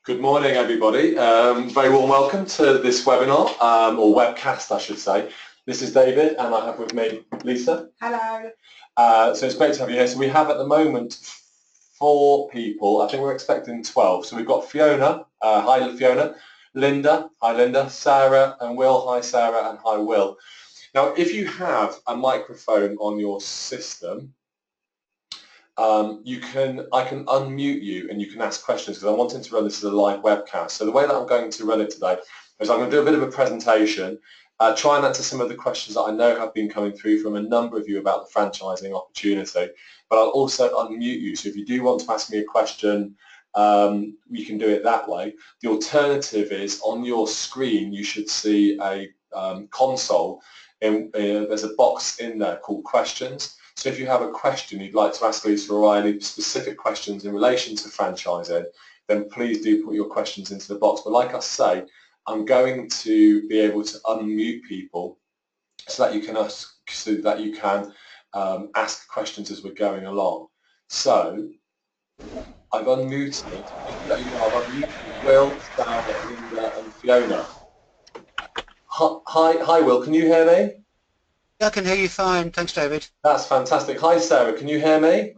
Good morning, everybody. Very warm welcome to this webinar, or webcast, I should say. This is David, and I have with me Lisa. Hello. So it's great to have you here. So we have at the moment 4 people. I think we're expecting 12. So we've got Fiona. Hi, Fiona. Linda. Hi, Linda. Sarah and Will. Hi, Sarah, and hi, Will. Now, if you have a microphone on your system, I can unmute you and you can ask questions, because I'm wanting to run this as a live webcast. So the way that I'm going to run it today is I'm going to do a bit of a presentation, try and answer some of the questions that I know have been coming through from a number of you about the franchising opportunity, but I'll also unmute you. So if you do want to ask me a question, you can do it that way. The alternative is on your screen you should see a console, and there's a box in there called questions. So if you have a question you'd like to ask Lisa or I, any specific questions in relation to franchising, then please do put your questions into the box. But like I say, I'm going to be able to unmute people so that you can ask questions as we're going along. So I've unmuted. I've unmuted Will, Sarah, Linda, and Fiona. Hi, Will. Can you hear me? Yeah, I can hear you fine. Thanks, David. That's fantastic. Hi, Sarah. Can you hear me?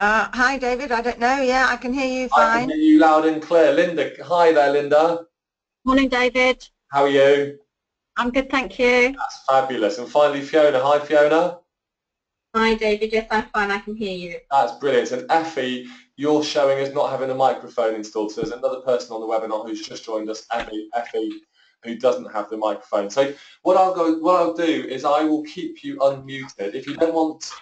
Hi, David. I don't know. Yeah, I can hear you fine. I can hear you loud and clear. Linda. Hi there, Linda. Morning, David. How are you? I'm good, thank you. That's fabulous. And finally, Fiona. Hi, Fiona. Hi, David. Yes, I'm fine. I can hear you. That's brilliant. And Effie, you're showing us not having a microphone installed. So there's another person on the webinar who's just joined us, Effie, who doesn't have the microphone. So what I'll do is I will keep you unmuted. If you don't want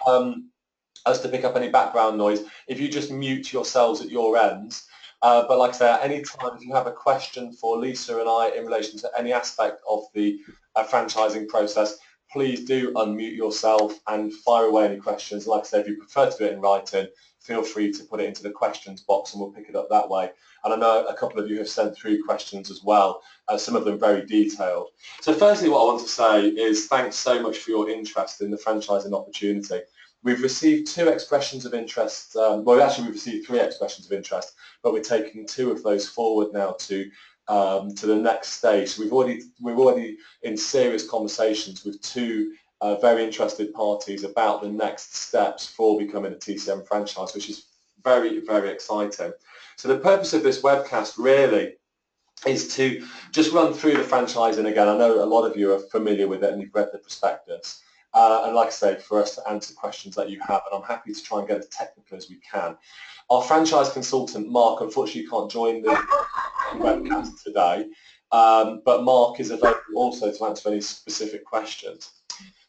us to pick up any background noise, if you just mute yourselves at your ends. But like I say, at any time, if you have a question for Lisa and I in relation to any aspect of the franchising process, please do unmute yourself and fire away any questions. Like I say, if you prefer to do it in writing, feel free to put it into the questions box and we'll pick it up that way. And I know a couple of you have sent through questions as well, some of them very detailed. So firstly, what I want to say is thanks so much for your interest in the franchising opportunity. We've received 2 expressions of interest, well actually we've received 3 expressions of interest, but we're taking 2 of those forward now to the next stage. So we're already in serious conversations with 2 very interested parties about the next steps for becoming a TCM franchise, which is very, very exciting. So the purpose of this webcast really is to just run through the franchising again. I know a lot of you are familiar with it and you've read the prospectus. And like I say, for us to answer questions that you have, and I'm happy to try and get as technical as we can. Our franchise consultant, Mark, unfortunately can't join the webcast today, but Mark is available also to answer any specific questions.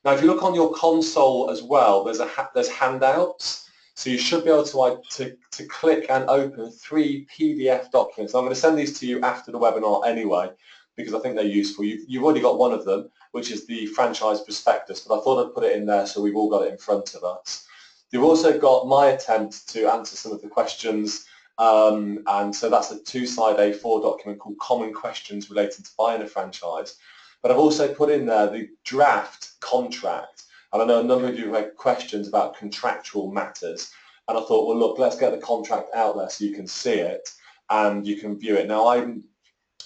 Now, if you look on your console as well, there's handouts. So you should be able to click and open 3 PDF documents. I'm going to send these to you after the webinar anyway, because I think they're useful. You've already got one of them, which is the franchise prospectus, but I thought I'd put it in there so we've all got it in front of us. You've also got my attempt to answer some of the questions, and so that's a 2-side A4 document called Common Questions Relating to Buying a Franchise. But I've also put in there the draft contract. And I know a number of you have had questions about contractual matters. And I thought, well, look, let's get the contract out there so you can see it and you can view it. Now, I'm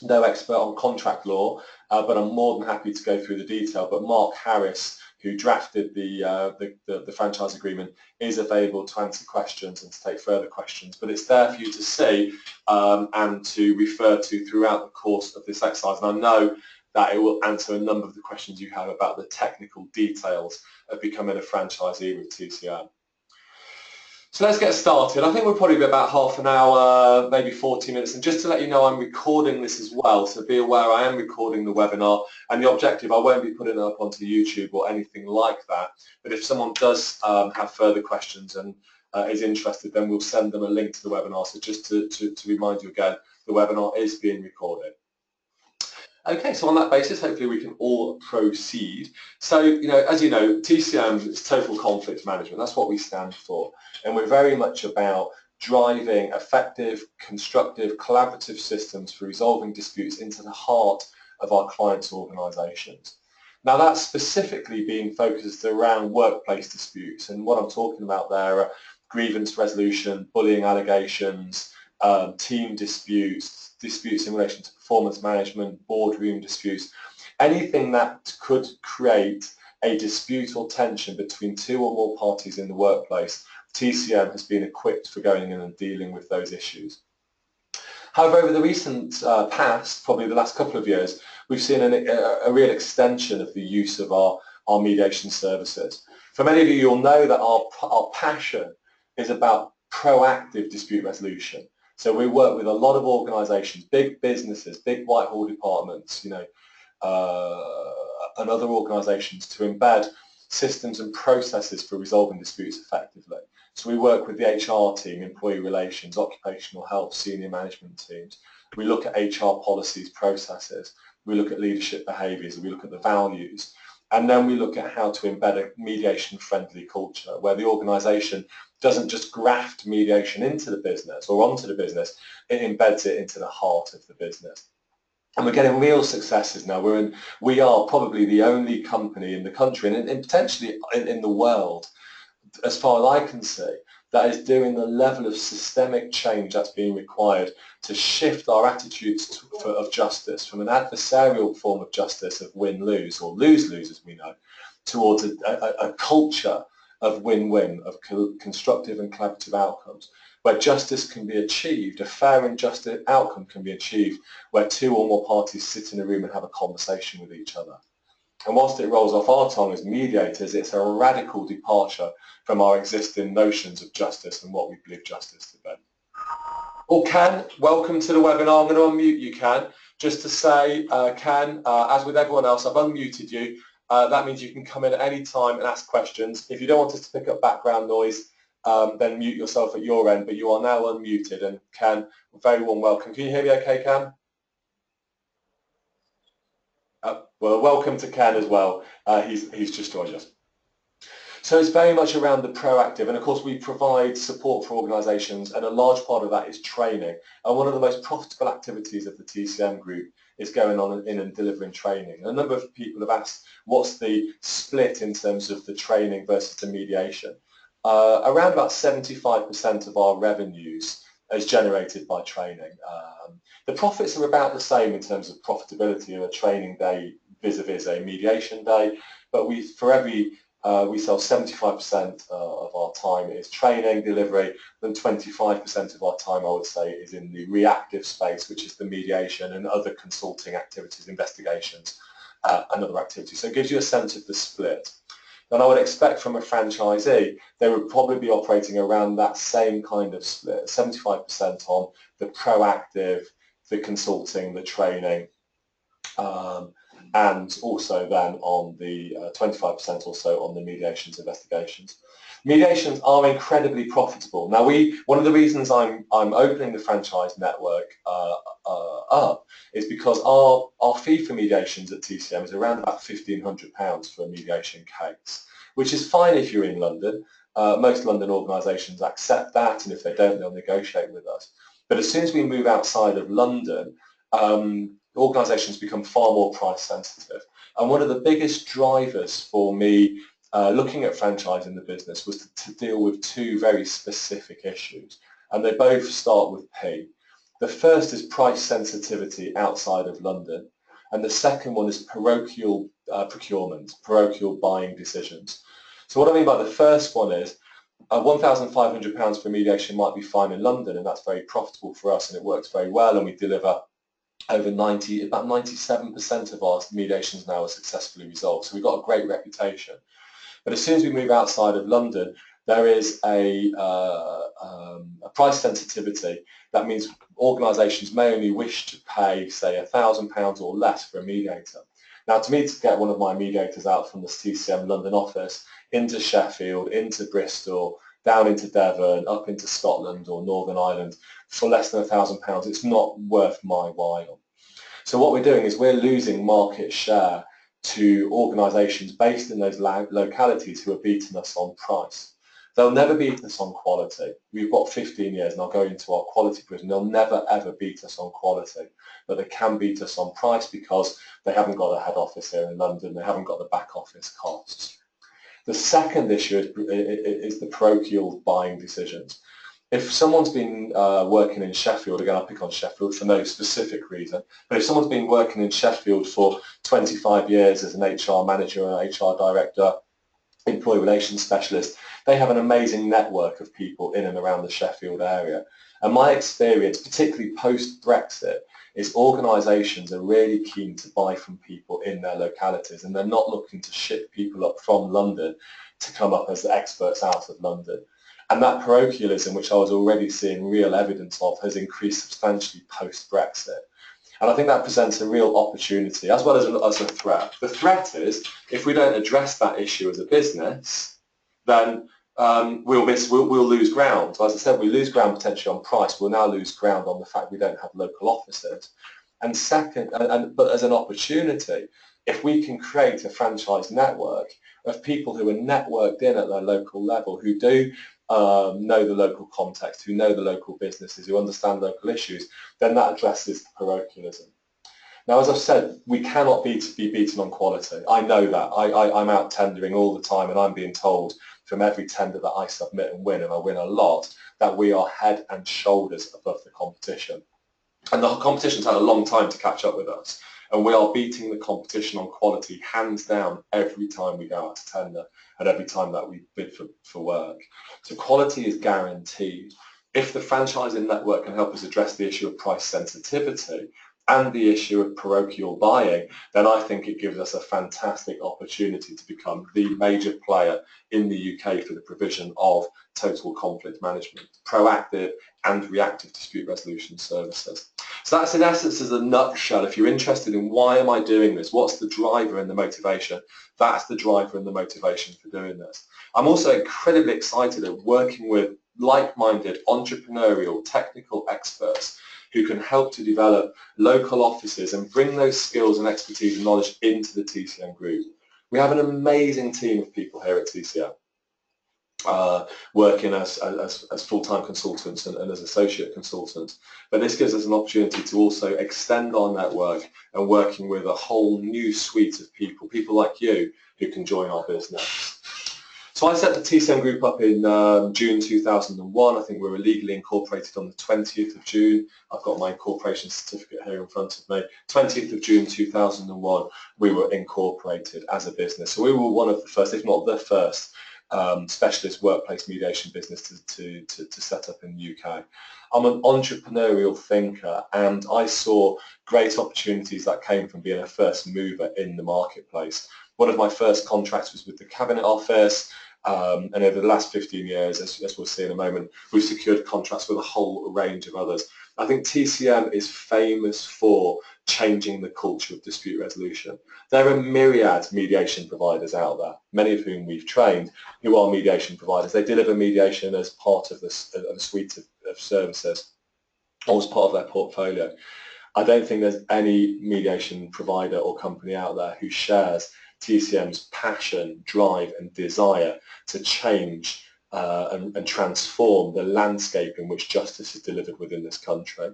no expert on contract law, but I'm more than happy to go through the detail. But Mark Harris, who drafted the franchise agreement, is available to answer questions and to take further questions. But it's there for you to see and to refer to throughout the course of this exercise. And I know that it will answer a number of the questions you have about the technical details of becoming a franchisee with TCM. So let's get started. I think we'll probably be about half an hour, maybe 40 minutes. And just to let you know, I'm recording this as well. So be aware I am recording the webinar. And the objective, I won't be putting it up onto YouTube or anything like that. But if someone does have further questions and is interested, then we'll send them a link to the webinar. So just to remind you again, the webinar is being recorded. Okay, so on that basis, hopefully we can all proceed. So, as you know, TCM is Total Conflict Management. That's what we stand for. And we're very much about driving effective, constructive, collaborative systems for resolving disputes into the heart of our clients' organisations. Now, that's specifically being focused around workplace disputes. And what I'm talking about there are grievance resolution, bullying allegations, team disputes, disputes in relation to performance management, boardroom disputes, anything that could create a dispute or tension between two or more parties in the workplace. TCM has been equipped for going in and dealing with those issues. However, over the recent past, probably the last couple of years, we've seen a real extension of the use of our mediation services. For many of you, you'll know that our passion is about proactive dispute resolution. So we work with a lot of organisations, big businesses, big Whitehall departments, and other organisations to embed systems and processes for resolving disputes effectively. So we work with the HR team, employee relations, occupational health, senior management teams. We look at HR policies, processes. We look at leadership behaviours. We look at the values. And then we look at how to embed a mediation-friendly culture where the organisation doesn't just graft mediation into the business or onto the business, it embeds it into the heart of the business. And we're getting real successes now. We are probably the only company in the country and potentially in the world, as far as I can see, that is doing the level of systemic change that's being required to shift our attitudes of justice from an adversarial form of justice of win-lose or lose-lose as we know, towards a culture of win-win, of constructive and collaborative outcomes, where justice can be achieved, a fair and just outcome can be achieved, where two or more parties sit in a room and have a conversation with each other. And whilst it rolls off our tongue as mediators, it's a radical departure from our existing notions of justice and what we believe justice to be. Well, Ken, welcome to the webinar. I'm going to unmute you, Ken, just to say, Ken, as with everyone else, I've unmuted you. That means you can come in at any time and ask questions. If you don't want us to pick up background noise, then mute yourself at your end, but you are now unmuted. And Ken, very warm welcome. Can you hear me okay, Ken? Well, welcome to Ken as well. He's just joined us. So it's very much around the proactive, and of course we provide support for organisations, and a large part of that is training. And one of the most profitable activities of the TCM group is going on in and delivering training. A number of people have asked what's the split in terms of the training versus the mediation. Around about 75% of our revenues is generated by training. The profits are about the same in terms of profitability of a training day vis-a-vis a mediation day, but for every we sell 75% of our time is training, delivery, then 25% of our time, I would say, is in the reactive space, which is the mediation and other consulting activities, investigations, and other activities. So it gives you a sense of the split. And I would expect from a franchisee, they would probably be operating around that same kind of split, 75% on the proactive, the consulting, the training, and also then on the 25% or so on the mediations, investigations. Mediations are incredibly profitable. Now, one of the reasons I'm opening the franchise network up is because our fee for mediations at TCM is around about £1,500 for a mediation case, which is fine if you're in London. Most London organisations accept that, and if they don't, they'll negotiate with us. But as soon as we move outside of London, organisations become far more price sensitive. And one of the biggest drivers for me looking at franchising the business was to deal with two very specific issues. And they both start with P. The first is price sensitivity outside of London. And the second one is parochial procurement, parochial buying decisions. So what I mean by the first one is £1,500 for mediation might be fine in London, and that's very profitable for us, and it works very well, and we deliver over about 97% of our mediations now are successfully resolved. So we've got a great reputation. But as soon as we move outside of London, there is a price sensitivity. That means organisations may only wish to pay, say, £1,000 or less for a mediator. Now, to me, to get one of my mediators out from the TCM London office into Sheffield, into Bristol, down into Devon, up into Scotland or Northern Ireland for less than £1,000, it's not worth my while. So what we're doing is we're losing market share to organisations based in those localities who are beating us on price. They'll never beat us on quality. We've got 15 years, and I'll go into our quality prison. They'll never, ever beat us on quality, but they can beat us on price because they haven't got a head office here in London. They haven't got the back office costs. The second issue is the parochial buying decisions. if someone's been working in Sheffield, again I'll pick on Sheffield for no specific reason, but if someone's been working in Sheffield for 25 years as an HR manager or an HR director, employee relations specialist, they have an amazing network of people in and around the Sheffield area. And my experience, particularly post-Brexit, is organisations are really keen to buy from people in their localities, and they're not looking to ship people up from London to come up as experts out of London. And that parochialism, which I was already seeing real evidence of, has increased substantially post-Brexit. And I think that presents a real opportunity as well as a threat. The threat is, if we don't address that issue as a business, then we'll lose ground. So as I said, we lose ground potentially on price. We'll now lose ground on the fact we don't have local offices. And second, but as an opportunity, if we can create a franchise network of people who are networked in at their local level, who do know the local context, who know the local businesses, who understand local issues, then that addresses the parochialism. Now, as I've said, we cannot be beaten on quality. I know that. I'm out tendering all the time, and I'm being told from every tender that I submit and I win a lot, that we are head and shoulders above the competition. And the competition's had a long time to catch up with us. And we are beating the competition on quality hands down every time we go out to tender and every time that we bid for work. So quality is guaranteed. If the franchising network can help us address the issue of price sensitivity and the issue of parochial buying, then I think it gives us a fantastic opportunity to become the major player in the UK for the provision of total conflict management, proactive and reactive dispute resolution services. So that's in essence as a nutshell. If you're interested in why am I doing this, what's the driver and the motivation, that's the driver and the motivation for doing this. I'm also incredibly excited at working with like-minded entrepreneurial technical experts who can help to develop local offices and bring those skills and expertise and knowledge into the TCM group. We have an amazing team of people here at TCM. Working as full-time consultants and as associate consultants. But this gives us an opportunity to also extend our network and working with a whole new suite of people like you who can join our business. So I set the TCM group up in June 2001. I think we were legally incorporated on the 20th of June. I've got my incorporation certificate here in front of me. 20th of June 2001, we were incorporated as a business. So we were one of the first, if not the first, specialist workplace mediation business to set up in the UK. I'm an entrepreneurial thinker, and I saw great opportunities that came from being a first mover in the marketplace. One of my first contracts was with the Cabinet Office, and over the last 15 years, as we'll see in a moment, we've secured contracts with a whole range of others. I think TCM is famous for changing the culture of dispute resolution. There are myriad mediation providers out there, many of whom we've trained, who are mediation providers. They deliver mediation as part of a suite of services or as part of their portfolio. I don't think there's any mediation provider or company out there who shares TCM's passion, drive and desire to change and transform the landscape in which justice is delivered within this country.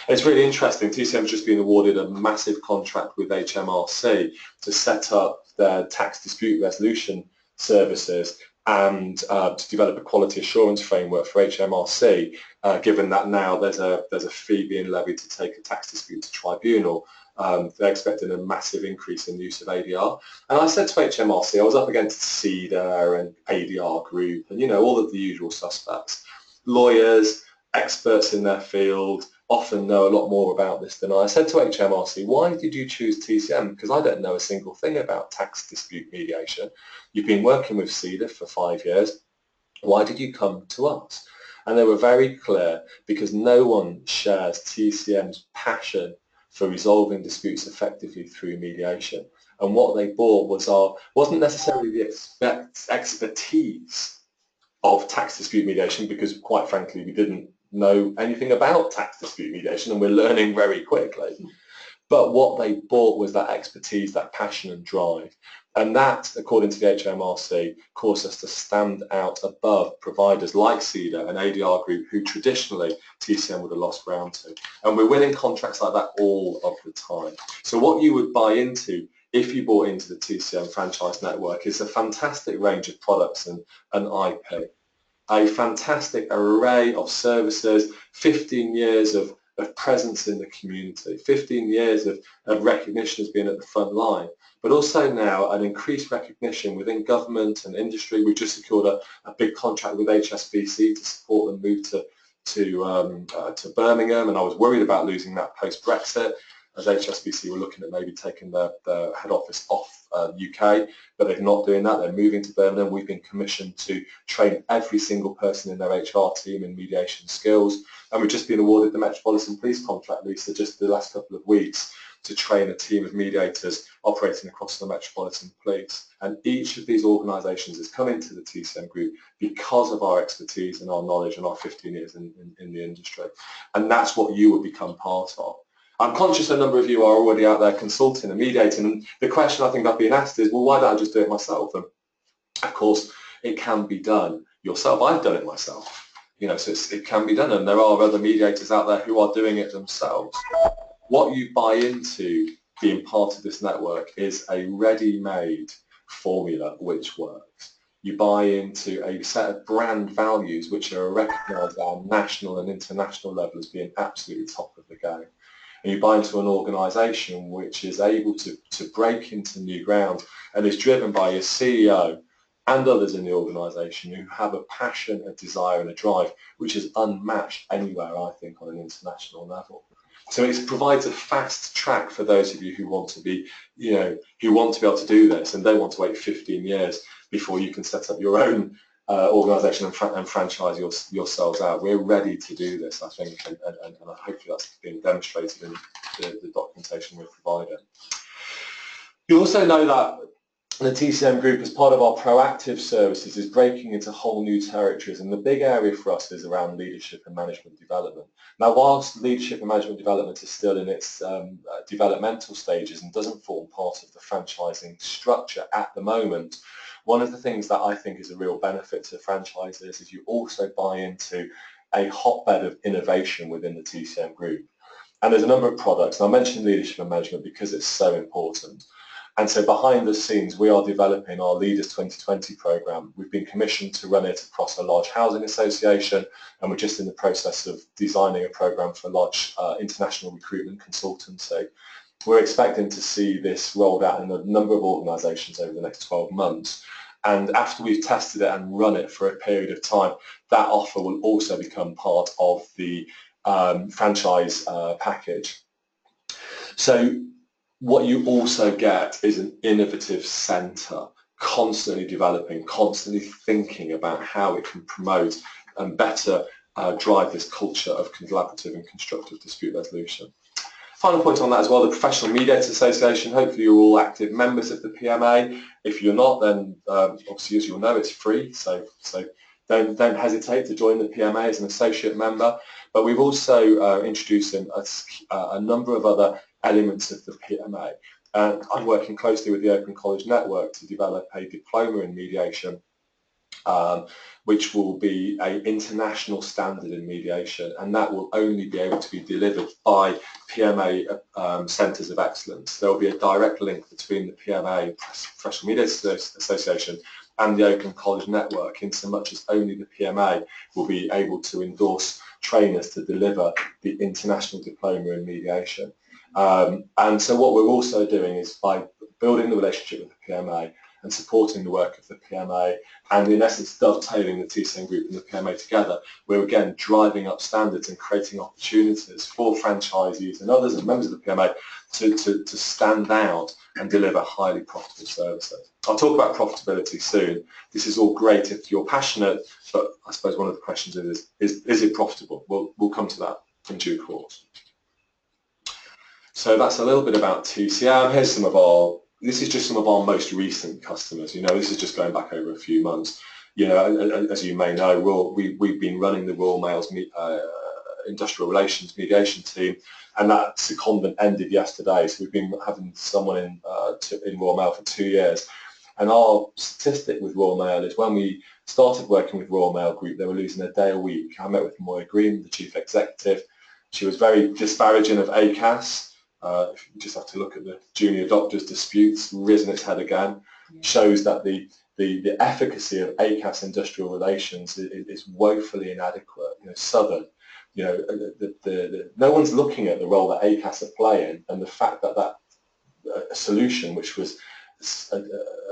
It's really interesting. TCM's just been awarded a massive contract with HMRC to set up their tax dispute resolution services and to develop a quality assurance framework for HMRC, given that now there's a fee being levied to take a tax dispute to tribunal. They're expecting a massive increase in use of ADR. And I said to HMRC, I was up against CEDA and ADR Group and, you know, all of the usual suspects. Lawyers, experts in their field, often know a lot more about this than I said to HMRC, why did you choose TCM? Because I don't know a single thing about tax dispute mediation. You've been working with CEDA for 5 years. Why did you come to us? And they were very clear, because no one shares TCM's passion for resolving disputes effectively through mediation. And what they bought wasn't necessarily the expertise of tax dispute mediation, because quite frankly we didn't know anything about tax dispute mediation and we're learning very quickly. But what they bought was that expertise, that passion and drive. And that, according to the HMRC, caused us to stand out above providers like CEDA and ADR Group, who traditionally TCM would have lost ground to. And we're winning contracts like that all of the time. So what you would buy into if you bought into the TCM franchise network is a fantastic range of products and IP. a fantastic array of services, 15 years of presence in the community, 15 years of recognition as being at the front line, but also now an increased recognition within government and industry. We've just secured a big contract with HSBC to support them move to Birmingham, and I was worried about losing that post-Brexit, as HSBC were looking at maybe taking their head office off UK, but they're not doing that. They're moving to Birmingham. We've been commissioned to train every single person in their HR team in mediation skills, and we've just been awarded the Metropolitan Police contract, Lisa, just the last couple of weeks, to train a team of mediators operating across the Metropolitan Police. And each of these organisations has come into the TCM group because of our expertise and our knowledge and our 15 years in the industry. And that's what you will become part of. I'm conscious a number of you are already out there consulting and mediating, and the question I think I've been asked is, well, why don't I just do it myself? And of course, it can be done yourself. I've done it myself, so it can be done, and there are other mediators out there who are doing it themselves. What you buy into being part of this network is a ready-made formula which works. You buy into a set of brand values which are recognised at a national and international level as being absolutely top of the game. And you buy into an organisation which is able to break into new ground and is driven by a CEO and others in the organisation who have a passion, a desire and a drive which is unmatched anywhere, I think, on an international level. So it provides a fast track for those of you who want to be, who want to be able to do this and don't want to wait 15 years before you can set up your own organisation and franchise yourselves out. We're ready to do this, I think, and hopefully that's been demonstrated in the documentation we've provided. You also know that the TCM group, as part of our proactive services, is breaking into whole new territories, and the big area for us is around leadership and management development. Now, whilst leadership and management development is still in its developmental stages and doesn't form part of the franchising structure at the moment, one of the things that I think is a real benefit to franchises is you also buy into a hotbed of innovation within the TCM group. And there's a number of products, and I mentioned leadership and management because it's so important. And so behind the scenes, we are developing our Leaders 2020 programme. We've been commissioned to run it across a large housing association, and we're just in the process of designing a programme for a large international recruitment consultancy. We're expecting to see this rolled out in a number of organisations over the next 12 months. And after we've tested it and run it for a period of time, that offer will also become part of the franchise package. So what you also get is an innovative centre, constantly developing, constantly thinking about how it can promote and better drive this culture of collaborative and constructive dispute resolution. Final point on that as well, the Professional Mediators Association. Hopefully you're all active members of the PMA. If you're not, then obviously, as you'll know, it's free, so don't hesitate to join the PMA as an associate member. But we've also introduced a number of other elements of the PMA. I'm working closely with the Open College Network to develop a diploma in mediation, which will be an international standard in mediation, and that will only be able to be delivered by PMA centres of excellence. There will be a direct link between the PMA, Professional Mediators Association, and the Open College Network, in so much as only the PMA will be able to endorse trainers to deliver the international diploma in mediation. And so what we're also doing is, by building the relationship with the PMA and supporting the work of the PMA, and in essence dovetailing the TCM group and the PMA together, we're again driving up standards and creating opportunities for franchisees and others and members of the PMA to stand out and deliver highly profitable services. I'll talk about profitability soon. This is all great if you're passionate, but I suppose one of the questions is it profitable? We'll come to that in due course. So that's a little bit about TCM. Here's some of our, this is just some of our most recent customers. This is just going back over a few months. As you may know, we've been running the Royal Mail's Industrial Relations Mediation team, and that secondment ended yesterday. So we've been having someone in Royal Mail for 2 years. And our statistic with Royal Mail is, when we started working with Royal Mail Group, they were losing a day a week. I met with Moya Green, the chief executive. She was very disparaging of ACAS. You just have to look at the junior doctors' disputes, risen its head again. Shows that the the efficacy of ACAS industrial relations is woefully inadequate. Southern, no one's looking at the role that ACAS are playing, and the fact that a solution which was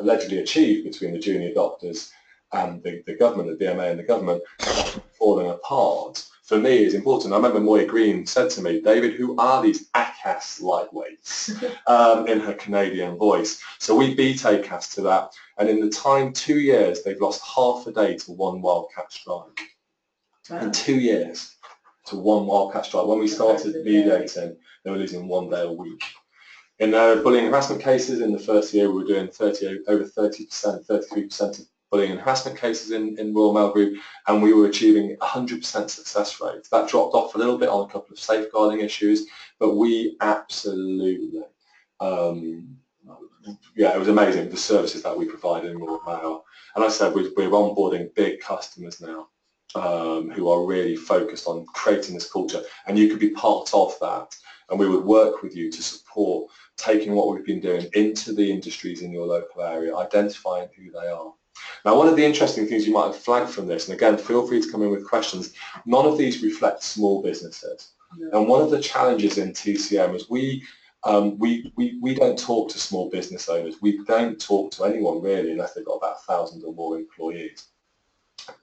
allegedly achieved between the junior doctors and the government, the DMA and the government, falling apart, for me is important. I remember Moya Green said to me, David, who are these ACAS lightweights, in her Canadian voice. So we beat ACAS to that, and in the time 2 years, they've lost half a day to one wildcat strike. Wow. In 2 years to one wildcat strike. When we started mediating, they were losing 1 day a week. In bullying and harassment cases, in the first year, we were doing over 30%, 33% of bullying and harassment cases in Royal Mail Group, and we were achieving 100% success rates. That dropped off a little bit on a couple of safeguarding issues, but we absolutely, it was amazing, the services that we provided in Royal Mail. And like I said, we're onboarding big customers now who are really focused on creating this culture, and you could be part of that, and we would work with you to support taking what we've been doing into the industries in your local area, identifying who they are. Now, one of the interesting things you might have flagged from this, and again, feel free to come in with questions, none of these reflect small businesses. Yeah. And one of the challenges in TCM is we don't talk to small business owners. We don't talk to anyone really unless they've got about 1,000 or more employees.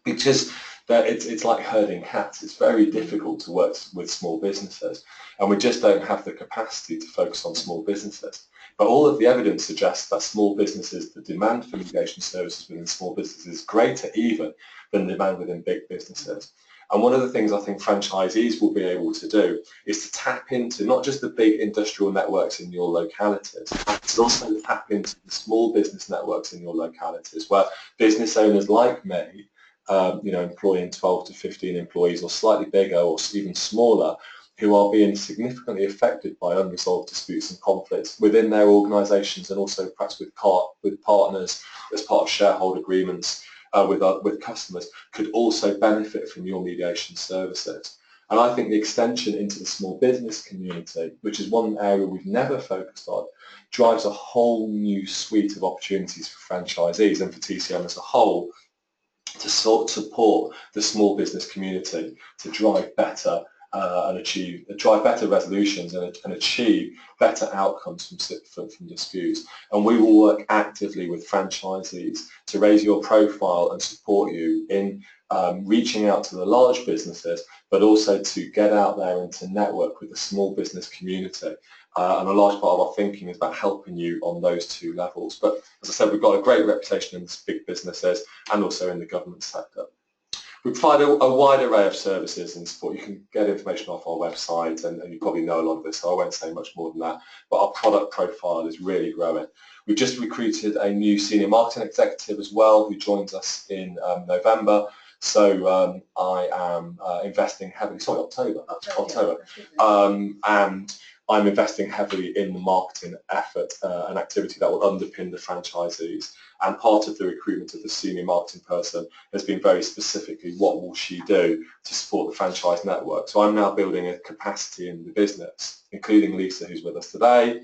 Because it's like herding cats. It's very difficult to work with small businesses, and we just don't have the capacity to focus on small businesses. But all of the evidence suggests that small businesses, the demand for mediation services within small businesses is greater even than the demand within big businesses. And one of the things I think franchisees will be able to do is to tap into not just the big industrial networks in your localities, but also tap into the small business networks in your localities, where business owners like me, employing 12 to 15 employees or slightly bigger or even smaller, who are being significantly affected by unresolved disputes and conflicts within their organisations, and also perhaps with partners as part of shareholder agreements with customers, could also benefit from your mediation services. And I think the extension into the small business community, which is one area we've never focused on, drives a whole new suite of opportunities for franchisees and for TCM as a whole to support the small business community to drive better drive better resolutions and achieve better outcomes from disputes. And we will work actively with franchisees to raise your profile and support you in reaching out to the large businesses, but also to get out there and to network with the small business community. And a large part of our thinking is about helping you on those two levels. But as I said, we've got a great reputation in the big businesses and also in the government sector. We provide a wide array of services and support. You can get information off our website, and you probably know a lot of this, so I won't say much more than that. But our product profile is really growing. We've just recruited a new senior marketing executive as well, who joins us in November. So I am investing heavily, October, and I'm investing heavily in the marketing effort and activity that will underpin the franchisees. And part of the recruitment of the senior marketing person has been very specifically what will she do to support the franchise network. So I'm now building a capacity in the business, including Lisa, who's with us today,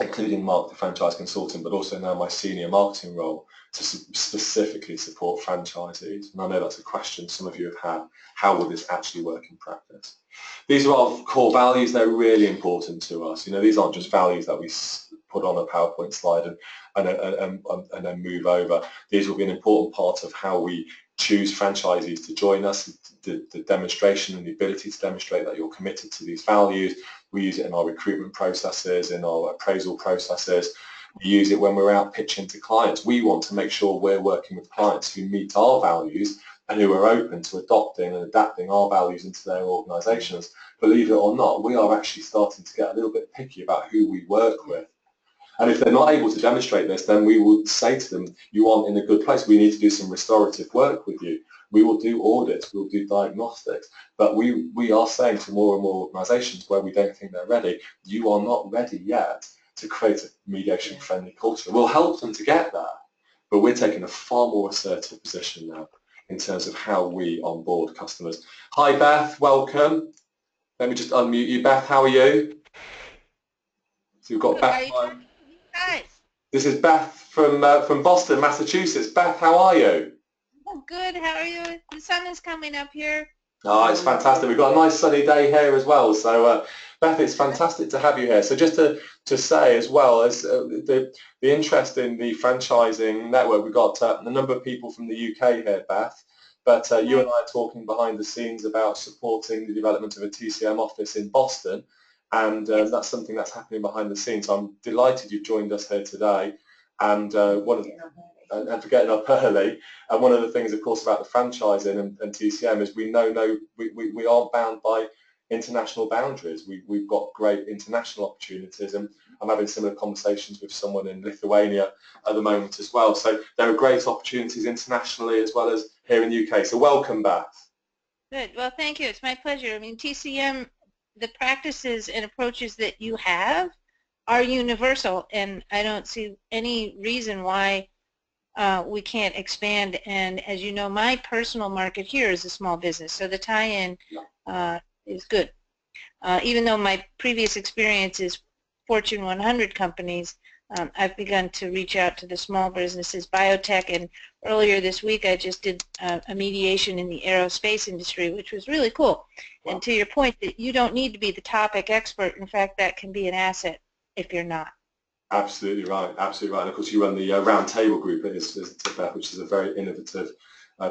including Mark, the franchise consultant, but also now my senior marketing role to specifically support franchisees. And I know that's a question some of you have had. How will this actually work in practice? These are our core values. They're really important to us. These aren't just values that we put on a PowerPoint slide and then move over. These will be an important part of how we choose franchisees to join us, the demonstration and the ability to demonstrate that you're committed to these values. We use it in our recruitment processes, in our appraisal processes. We use it when we're out pitching to clients. We want to make sure we're working with clients who meet our values and who are open to adopting and adapting our values into their organisations. Believe it or not, we are actually starting to get a little bit picky about who we work with. And if they're not able to demonstrate this, then we will say to them, you aren't in a good place. We need to do some restorative work with you. We will do audits, we'll do diagnostics. But we are saying to more and more organisations where we don't think they're ready, you are not ready yet to create a mediation-friendly culture. We'll help them to get there, but we're taking a far more assertive position now in terms of how we onboard customers. Hi Beth, welcome. Let me just unmute you. Beth, how are you? So you've got Beth. Guys. This is Beth from Boston, Massachusetts. Beth, how are you? Oh, good. How are you? The sun is coming up here. Oh, it's fantastic. We've got a nice sunny day here as well. So, Beth, it's fantastic to have you here. So just to say as well, as the interest in the franchising network, we've got a number of people from the UK here, Beth, but you and I are talking behind the scenes about supporting the development of a TCM office in Boston, and that's something that's happening behind the scenes. So I'm delighted you've joined us here today, and and for getting up early. And one of the things, of course, about the franchising and TCM is we aren't bound by international boundaries. We've got great international opportunities, and I'm having similar conversations with someone in Lithuania at the moment as well. So there are great opportunities internationally as well as here in the UK. So welcome, Beth. Good. Well, thank you. It's my pleasure. I mean, TCM, the practices and approaches that you have are universal, and I don't see any reason why we can't expand. And as you know, my personal market here is a small business, so the tie-in is good. Even though my previous experience is Fortune 100 companies, I've begun to reach out to the small businesses, biotech, and earlier this week I just did a mediation in the aerospace industry, which was really cool. Wow. And to your point, that you don't need to be the topic expert. In fact, that can be an asset if you're not. Absolutely right, absolutely right. And of course, you run the round table group, which is a very innovative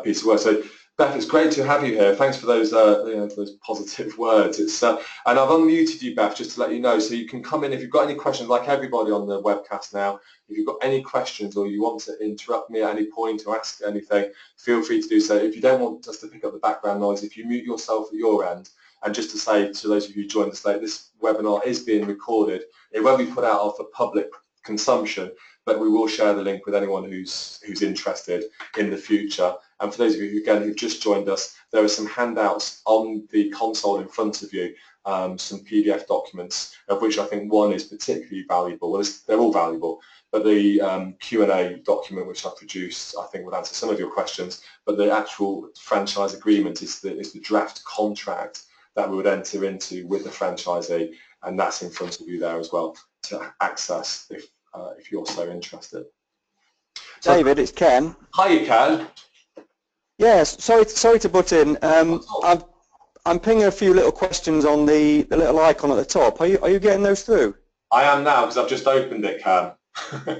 piece of work. So, Beth, it's great to have you here. Thanks for those those positive words. It's and I've unmuted you, Beth, just to let you know, so you can come in if you've got any questions. Like everybody on the webcast now, if you've got any questions or you want to interrupt me at any point or ask anything, feel free to do so. If you don't want us to pick up the background noise, if you mute yourself at your end. And just to say to those of you who joined us late, this webinar is being recorded. It won't be put out for public consumption, but we will share the link with anyone who's interested in the future. And for those of you who've just joined us, there are some handouts on the console in front of you, some PDF documents, of which I think one is particularly valuable. Well, they're all valuable, but the Q&A document which I produced, I think, would answer some of your questions. But the actual franchise agreement is the draft contract that we would enter into with the franchisee, and that's in front of you there as well to access if you're so interested. So, David, it's Ken. Hi, Ken. Yes, sorry to butt in. I'm pinging a few little questions on the little icon at the top. Are you getting those through? I am now because I've just opened it, Ken.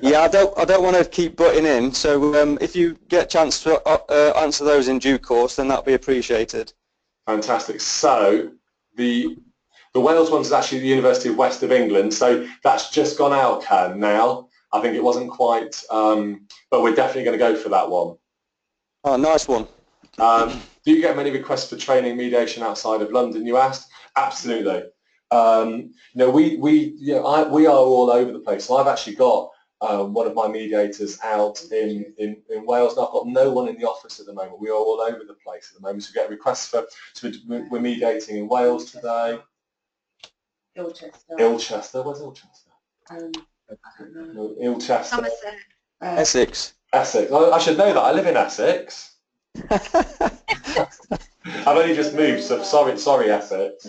Yeah, I don't want to keep butting in. So if you get a chance to answer those in due course, then that'll be appreciated. Fantastic. So the Wales one's is actually the University of West of England. So that's just gone out, Ken. Now I think it wasn't quite, but we're definitely going to go for that one. Oh, nice one. Do you get many requests for training mediation outside of London, you asked? Absolutely. We are all over the place. So I've actually got one of my mediators out in Wales, and I've got no one in the office at the moment. We are all over the place at the moment. So we get requests we're mediating in Wales today. Ilchester. Where's Ilchester? I don't know. Ilchester. Somerset. Essex. Essex. I should know that. I live in Essex. I've only just moved, so sorry, Essex.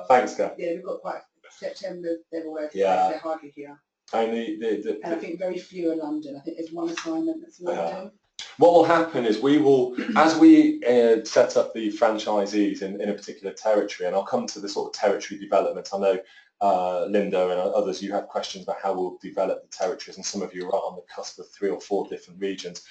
Thanks, Gav. Yeah, we've got quite September. They're away. Yeah. They're hardly here. And And I think very few are London. I think there's one assignment that's London. What will happen is we will, as we set up the franchisees in a particular territory, and I'll come to the sort of territory development. I know Linda and others, you have questions about how we'll develop the territories, and some of you are right on the cusp of 3 or 4 different regions.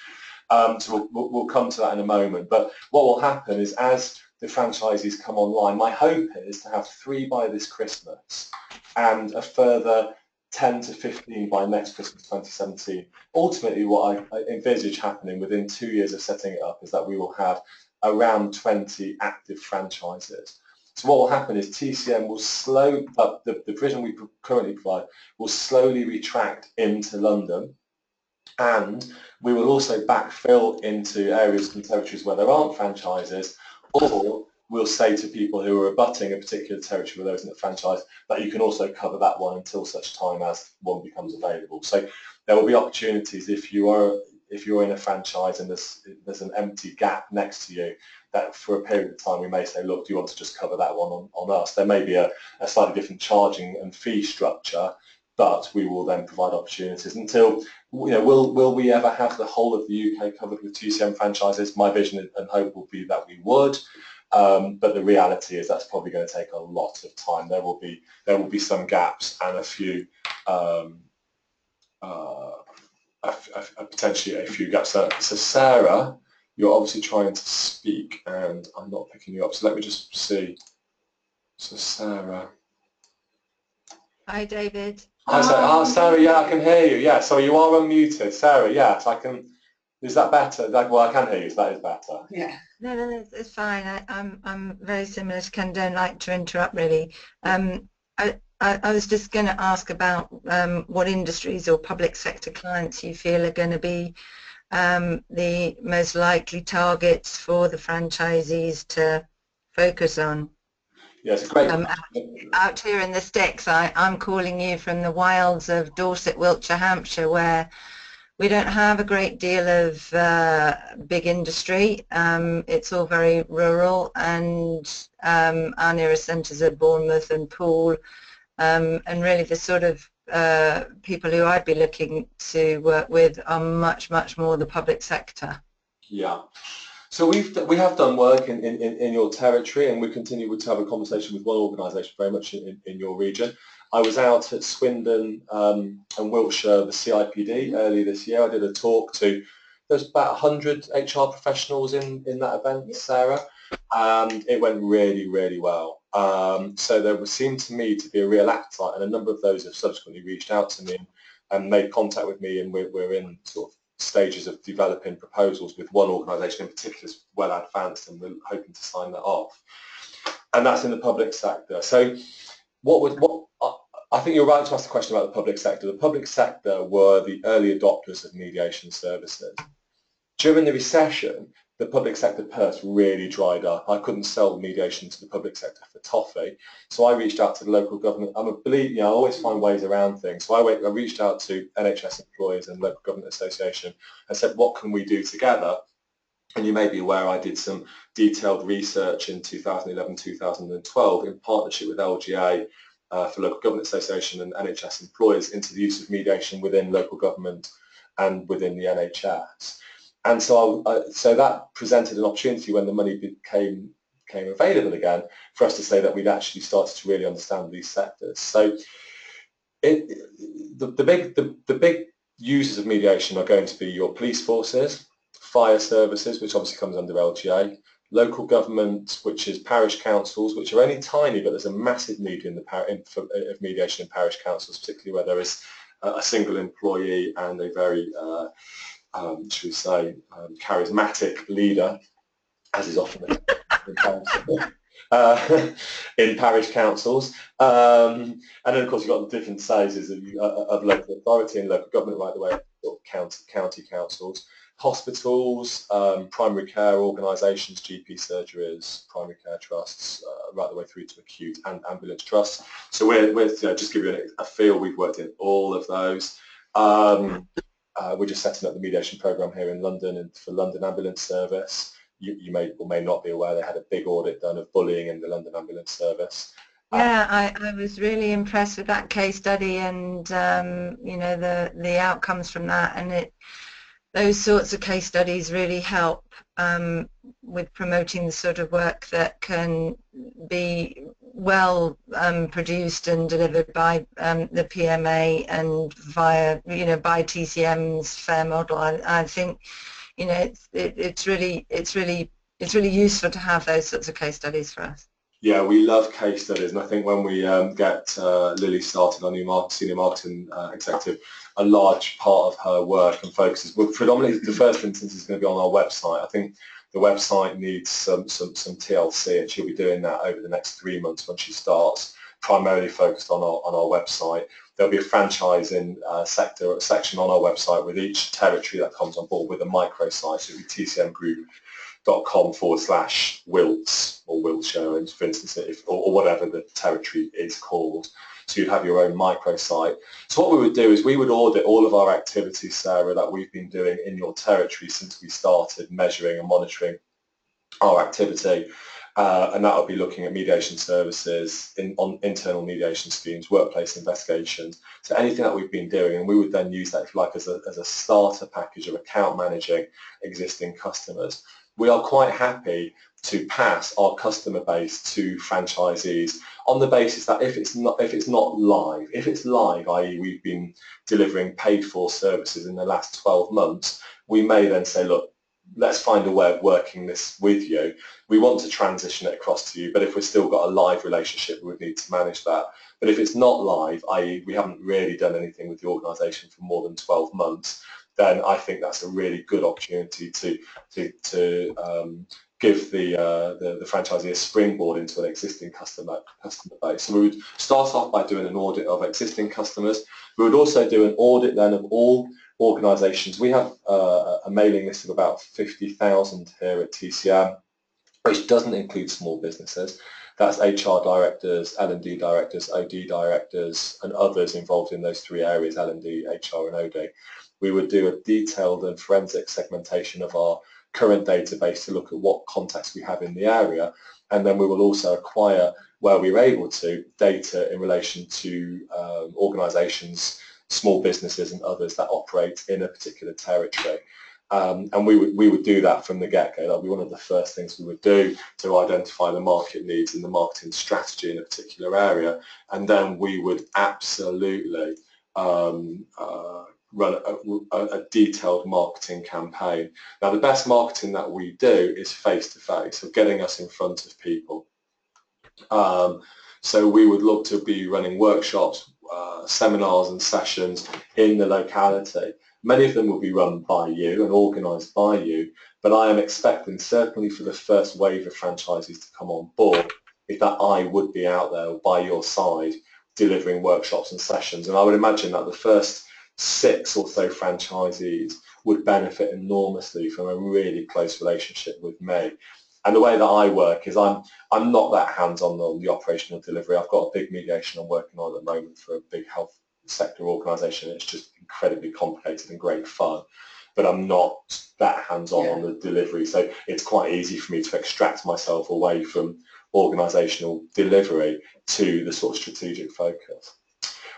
So we'll come to that in a moment. But what will happen is as the franchisees come online, my hope is to have 3 by this Christmas and a further 10 to 15 by next Christmas 2017. Ultimately, what I envisage happening within 2 years of setting it up is that we will have around 20 active franchises. So what will happen is TCM will the provision we currently provide will slowly retract into London, and we will also backfill into areas and territories where there aren't franchises, or we'll say to people who are abutting a particular territory where there isn't a franchise that you can also cover that one until such time as one becomes available. So there will be opportunities if you're in a franchise and there's an empty gap next to you, that for a period of time we may say, look, do you want to just cover that one on us? There may be a slightly different charging and fee structure, but we will then provide opportunities until, will we ever have the whole of the UK covered with TCM franchises? My vision and hope will be that we would, but the reality is that's probably going to take a lot of time. There will be some gaps and a few, potentially a few gaps. So Sarah, you're obviously trying to speak and I'm not picking you up, so let me just see. So Sarah. Hi, David. Hi, Sarah. Oh, Sarah, yeah, I can hear you. Yeah, so you are unmuted. Sarah, yes, I can. Is that better? Well, I can hear you, so that is better. Yeah. No, it's fine. I'm very similar to Ken. Don't like to interrupt, really. I was just going to ask about what industries or public sector clients you feel are going to be the most likely targets for the franchisees to focus on. Yes, yeah, great. Out here in the sticks, I'm calling you from the wilds of Dorset, Wiltshire, Hampshire, where we don't have a great deal of big industry. It's all very rural, and our nearest centres are Bournemouth and Poole, and really the sort of people who I'd be looking to work with are much more the public sector. Yeah. So we have done work in your territory, and we continue to have a conversation with one organisation very much in your region. I was out at Swindon and Wiltshire, the CIPD, earlier this year. I did a talk to, there's about 100 HR professionals in that event, Sarah, and it went really well. So there seemed to me to be a real appetite, and a number of those have subsequently reached out to me and made contact with me, and we're in sort of stages of developing proposals with one organisation in particular is well advanced, and we're hoping to sign that off. And that's in the public sector. So I think you're right to ask the question about the public sector. The public sector were the early adopters of mediation services. During the recession, the public sector purse really dried up. I couldn't sell mediation to the public sector for toffee, so I reached out to the local government. I always find ways around things. So I reached out to NHS employers and local government association and said, what can we do together? And you may be aware I did some detailed research in 2011-2012 in partnership with LGA for Local Government Association and NHS employers into the use of mediation within local government and within the NHS. And so that presented an opportunity when the money became available again for us to say that we'd actually started to really understand these sectors. So the big users of mediation are going to be your police forces, fire services, which obviously comes under LGA, local government, which is parish councils, which are only tiny, but there's a massive need of mediation in parish councils, particularly where there is a single employee and a very should we say, charismatic leader, as is often in parish councils. And then, of course, you've got the different sizes of local authority and local government, right the way to county councils, hospitals, primary care organisations, GP surgeries, primary care trusts, right the way through to acute and ambulance trusts. So we're just give you a feel, we've worked in all of those. We're just setting up the mediation programme here in London and for London Ambulance Service. You may or may not be aware they had a big audit done of bullying in the London Ambulance Service. Yeah, I was really impressed with that case study and the outcomes from that, and those sorts of case studies really help with promoting the sort of work that can be well produced and delivered by the PMA and via by TCM's FAIR model. I think it's really useful to have those sorts of case studies for us. Yeah, we love case studies, and I think when we get Lily started, our new senior marketing executive, a large part of her work and focuses, well, predominantly the first instance is going to be on our website. I think the website needs some TLC, and she'll be doing that over the next 3 months when she starts, primarily focused on our website. There'll be a franchising section on our website with each territory that comes on board with a microsite. So it'll be tcmgroup.com/Wilts or Wiltshire, for instance, or whatever the territory is called. So you'd have your own microsite. So what we would do is we would audit all of our activities, Sarah, that we've been doing in your territory since we started measuring and monitoring our activity. and that will be looking at mediation services, on internal mediation schemes, workplace investigations, so anything that we've been doing, and we would then use that, if you like, as a starter package of account managing existing customers. We are quite happy to pass our customer base to franchisees on the basis that if it's not live, if it's live, i.e. we've been delivering paid for services in the last 12 months, we may then say, look, let's find a way of working this with you. We want to transition it across to you, but if we've still got a live relationship, we would need to manage that. But if it's not live, i.e. we haven't really done anything with the organisation for more than 12 months, then I think that's a really good opportunity to give the franchisee a springboard into an existing customer base. So we would start off by doing an audit of existing customers. We would also do an audit then of all organisations. We have a mailing list of about 50,000 here at TCM, which doesn't include small businesses. That's HR directors, L&D directors, OD directors, and others involved in those three areas, L&D, HR, and OD. We would do a detailed and forensic segmentation of our current database to look at what contacts we have in the area, and then we will also acquire, where we're able to, data in relation to organisations, small businesses and others that operate in a particular territory. And we would do that from the get-go. That would be one of the first things we would do, to identify the market needs and the marketing strategy in a particular area, and then we would absolutely run a detailed marketing campaign. Now, the best marketing that we do is face-to-face, so getting us in front of people. So we would look to be running workshops, seminars and sessions in the locality. Many of them will be run by you and organised by you, but I am expecting, certainly for the first wave of franchisees to come on board, is that I would be out there by your side delivering workshops and sessions. And I would imagine that the first 6 or so franchisees would benefit enormously from a really close relationship with me. And the way that I work is I'm not that hands-on on the operational delivery. I've got a big mediation I'm working on at the moment for a big health sector organisation. It's just incredibly complicated and great fun, but I'm not that hands-on on the delivery. So it's quite easy for me to extract myself away from organisational delivery to the sort of strategic focus.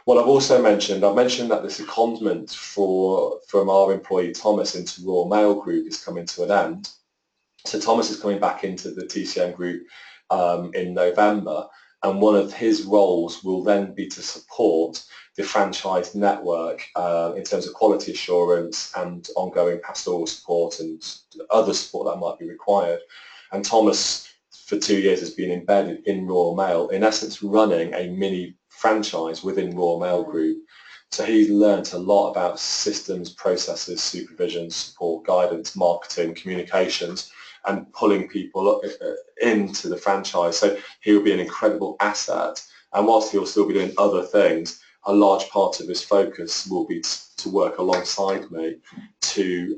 What I've also mentioned, I've mentioned that the secondment from our employee Thomas into Royal Mail Group is coming to an end. So Thomas is coming back into the TCM Group in November, and one of his roles will then be to support the franchise network in terms of quality assurance and ongoing pastoral support and other support that might be required. And Thomas, for 2 years, has been embedded in Royal Mail, in essence running a mini franchise within Royal Mail Group. So he's learnt a lot about systems, processes, supervision, support, guidance, marketing, communications, and pulling people into the franchise. So he will be an incredible asset. And whilst he'll still be doing other things, a large part of his focus will be to work alongside me to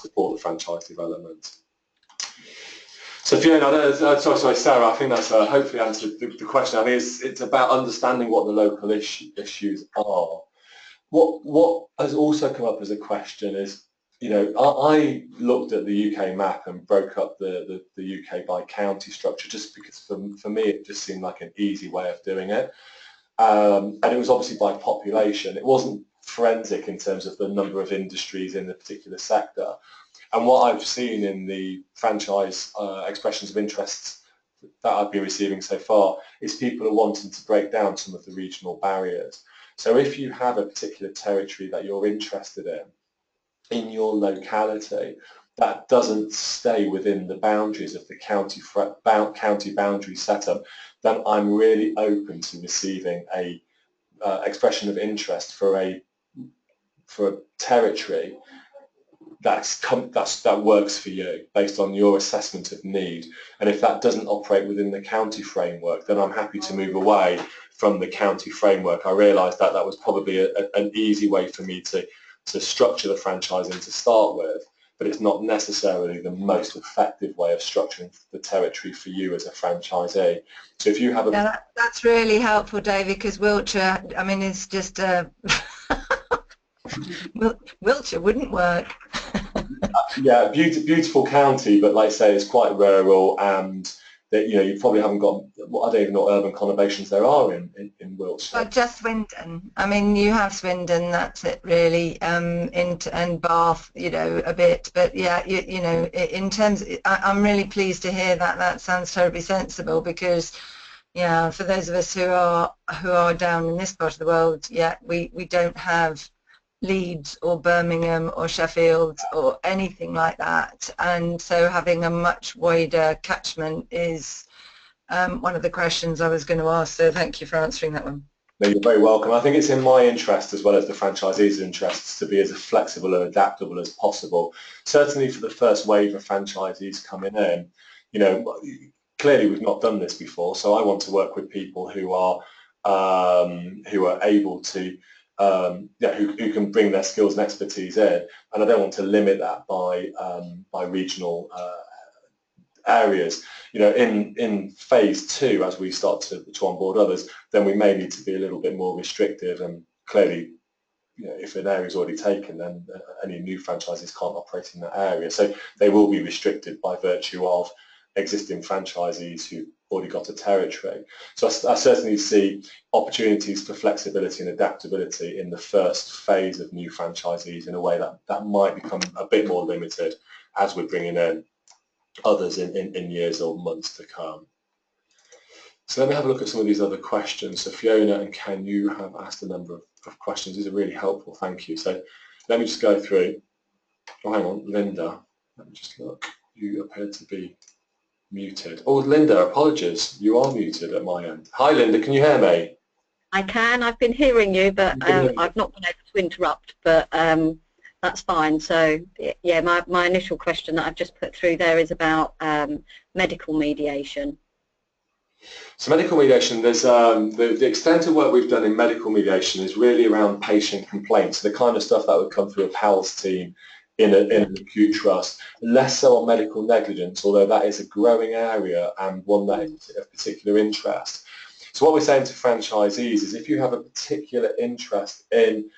support the franchise development. So Fiona, sorry Sarah, I think that's hopefully answered the question. I mean, it's about understanding what the local issues are. What has also come up as a question is, you know, I looked at the UK map and broke up the UK by county structure, just because for me it just seemed like an easy way of doing it. And it was obviously by population. It wasn't forensic in terms of the number of industries in the particular sector. And what I've seen in the franchise expressions of interest that I've been receiving so far is people are wanting to break down some of the regional barriers. So if you have a particular territory that you're interested in your locality, that doesn't stay within the boundaries of the county boundary setup, then I'm really open to receiving a expression of interest for a territory that works for you based on your assessment of need. And if that doesn't operate within the county framework, then I'm happy to move away from the county framework. I realised that was probably an easy way for me to structure the franchising to start with, but it's not necessarily the most effective way of structuring the territory for you as a franchisee. So if you have a... that's really helpful, David, because Wiltshire, I mean, it's just Wiltshire wouldn't work. Yeah, beautiful county, but like I say, it's quite rural, and that, you know, you probably haven't got, I don't even know what urban conurbations there are in Wiltshire. Well, just Swindon. I mean, you have Swindon, that's it really, and Bath, you know, a bit. But yeah, you know, in terms, I'm really pleased to hear that. That sounds terribly sensible, because, yeah, for those of us who are down in this part of the world, yeah, we don't have Leeds or Birmingham or Sheffield or anything like that, and so having a much wider catchment is one of the questions I was going to ask, so thank you for answering that one. No, you're very welcome. I think it's in my interest, as well as the franchisees' interests, to be as flexible and adaptable as possible. Certainly for the first wave of franchisees coming in, you know, clearly we've not done this before, so I want to work with people who are able to yeah, who can bring their skills and expertise in, and I don't want to limit that by regional areas. You know, in phase 2, as we start to onboard others, then we may need to be a little bit more restrictive, and clearly, you know, if an area is already taken, then any new franchises can't operate in that area, so they will be restricted by virtue of existing franchisees who've already got a territory. So I certainly see opportunities for flexibility and adaptability in the first phase of new franchisees, in a way that might become a bit more limited as we're bringing in others in years or months to come. So let me have a look at some of these other questions. So Fiona and Ken, you have asked a number of questions. These are really helpful, thank you. So let me just go through. Oh, hang on, Linda, let me just look. You appear to be muted. Oh, Linda, apologies. You are muted at my end. Hi, Linda, can you hear me? I can. I've been hearing you, but I've not been able to interrupt, but that's fine. So, yeah, my initial question that I've just put through there is about medical mediation. So medical mediation, there's the extent of work we've done in medical mediation is really around patient complaints, the kind of stuff that would come through a PALS team in an acute trust, less so on medical negligence, although that is a growing area and one that is of particular interest. So what we're saying to franchisees is, if you have a particular interest in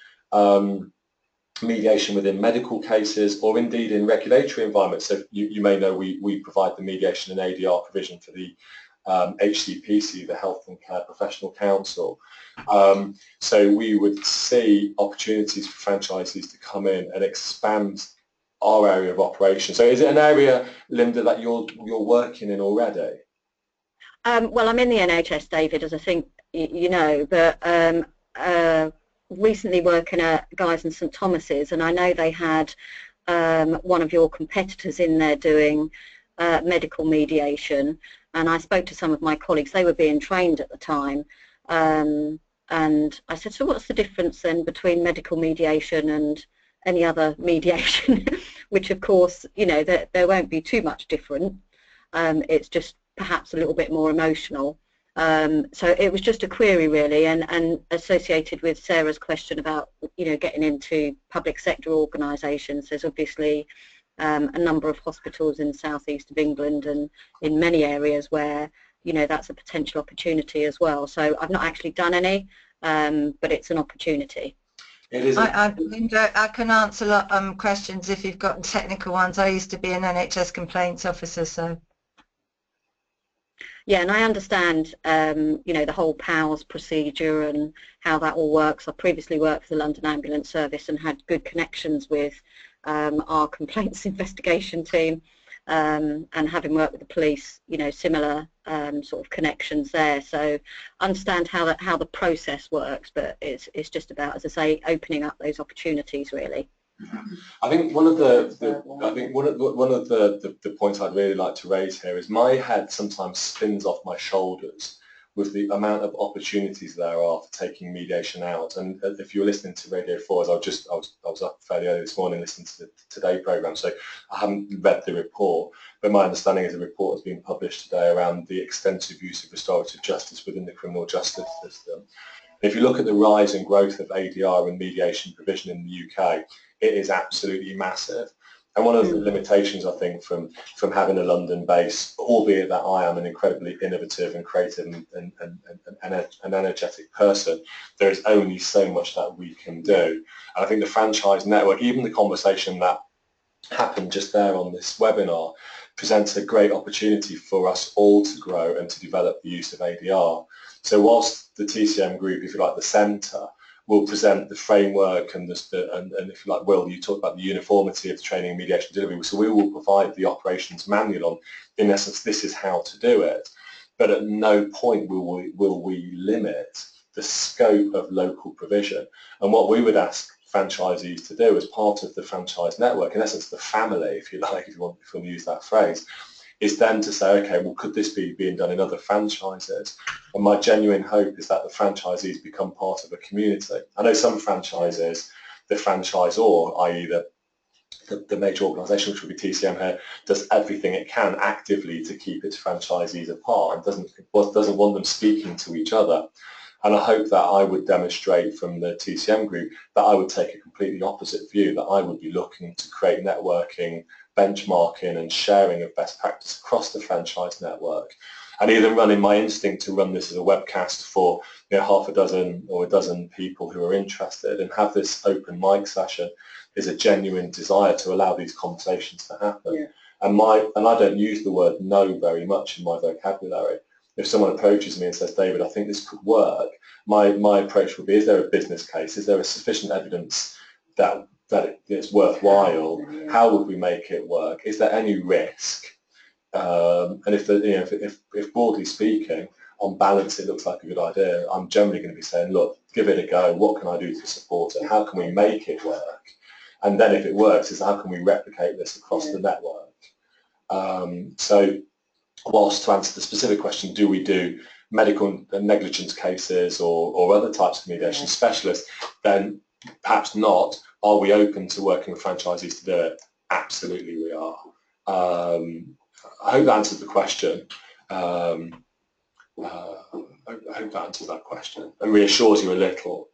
mediation within medical cases, or indeed in regulatory environments, so you may know we provide the mediation and ADR provision for the HCPC, the Health and Care Professional Council. So we would see opportunities for franchisees to come in and expand our area of operation. So is it an area, Linda, that you're working in already? Well, I'm in the NHS, David, as I think you know, but recently working at Guy's and St Thomas's, and I know they had one of your competitors in there doing medical mediation, and I spoke to some of my colleagues. They were being trained at the time, and I said, so what's the difference then between medical mediation and any other mediation? Which of course, you know, there won't be too much different. It's just perhaps a little bit more emotional. So it was just a query really, and associated with Sarah's question about, you know, getting into public sector organisations. There's obviously a number of hospitals in the southeast of England and in many areas where, you know, that's a potential opportunity as well. So I've not actually done any, but it's an opportunity. It is. Linda, I can answer a lot questions if you've got technical ones. I used to be an NHS complaints officer, so. Yeah, and I understand, you know, the whole PALS procedure and how that all works. I previously worked for the London Ambulance Service and had good connections with our complaints investigation team, and having worked with the police, you know, similar sort of connections there. So I understand how the process works, but it's just about, as I say, opening up those opportunities really. I think one of the points I'd really like to raise here is my head sometimes spins off my shoulders with the amount of opportunities there are for taking mediation out. And if you were listening to Radio 4, as I was up fairly early this morning listening to the Today programme, so I haven't read the report, but my understanding is the report has been published today around the extensive use of restorative justice within the criminal justice system. If you look at the rise and growth of ADR and mediation provision in the UK, it is absolutely massive. And one of the limitations, I think, from having a London base, albeit that I am an incredibly innovative and creative and energetic person, there is only so much that we can do. And I think the franchise network, even the conversation that happened just there on this webinar, presents a great opportunity for us all to grow and to develop the use of ADR. So whilst the TCM group, if you like, the centre, will present the framework and if you like, Will, you talked about the uniformity of the training, mediation, delivery. So we will provide the operations manual on, in essence, this is how to do it. But at no point will we limit the scope of local provision. And what we would ask franchisees to do as part of the franchise network, in essence the family, if you like, if you want to use that phrase, is then to say, okay, well, could this be being done in other franchises? And my genuine hope is that the franchisees become part of a community. I know some franchises, the franchisor, i.e. the major organisation, which would be TCM here, does everything it can actively to keep its franchisees apart and doesn't want them speaking to each other. And I hope that I would demonstrate from the TCM group that I would take a completely opposite view, that I would be looking to create networking, benchmarking and sharing of best practice across the franchise network. And even running my instinct to run this as a webcast for half a dozen or a dozen people who are interested and have this open mic session is a genuine desire to allow these conversations to happen. Yeah. And I don't use the word no very much in my vocabulary. If someone approaches me and says, David, I think this could work, my approach would be, is there a business case? Is there a sufficient evidence that it's worthwhile? Yeah. How would we make it work? Is there any risk? And if broadly speaking, on balance, it looks like a good idea, I'm generally going to be saying, look, give it a go. What can I do to support it? How can we make it work? And then if it works, is how can we replicate this across the network? So whilst to answer the specific question, do we do medical negligence cases or other types of mediation specialists, then perhaps not. Are we open to working with franchisees to do it? Absolutely we are. I hope that answers the question. I hope that answers that question and reassures you a little.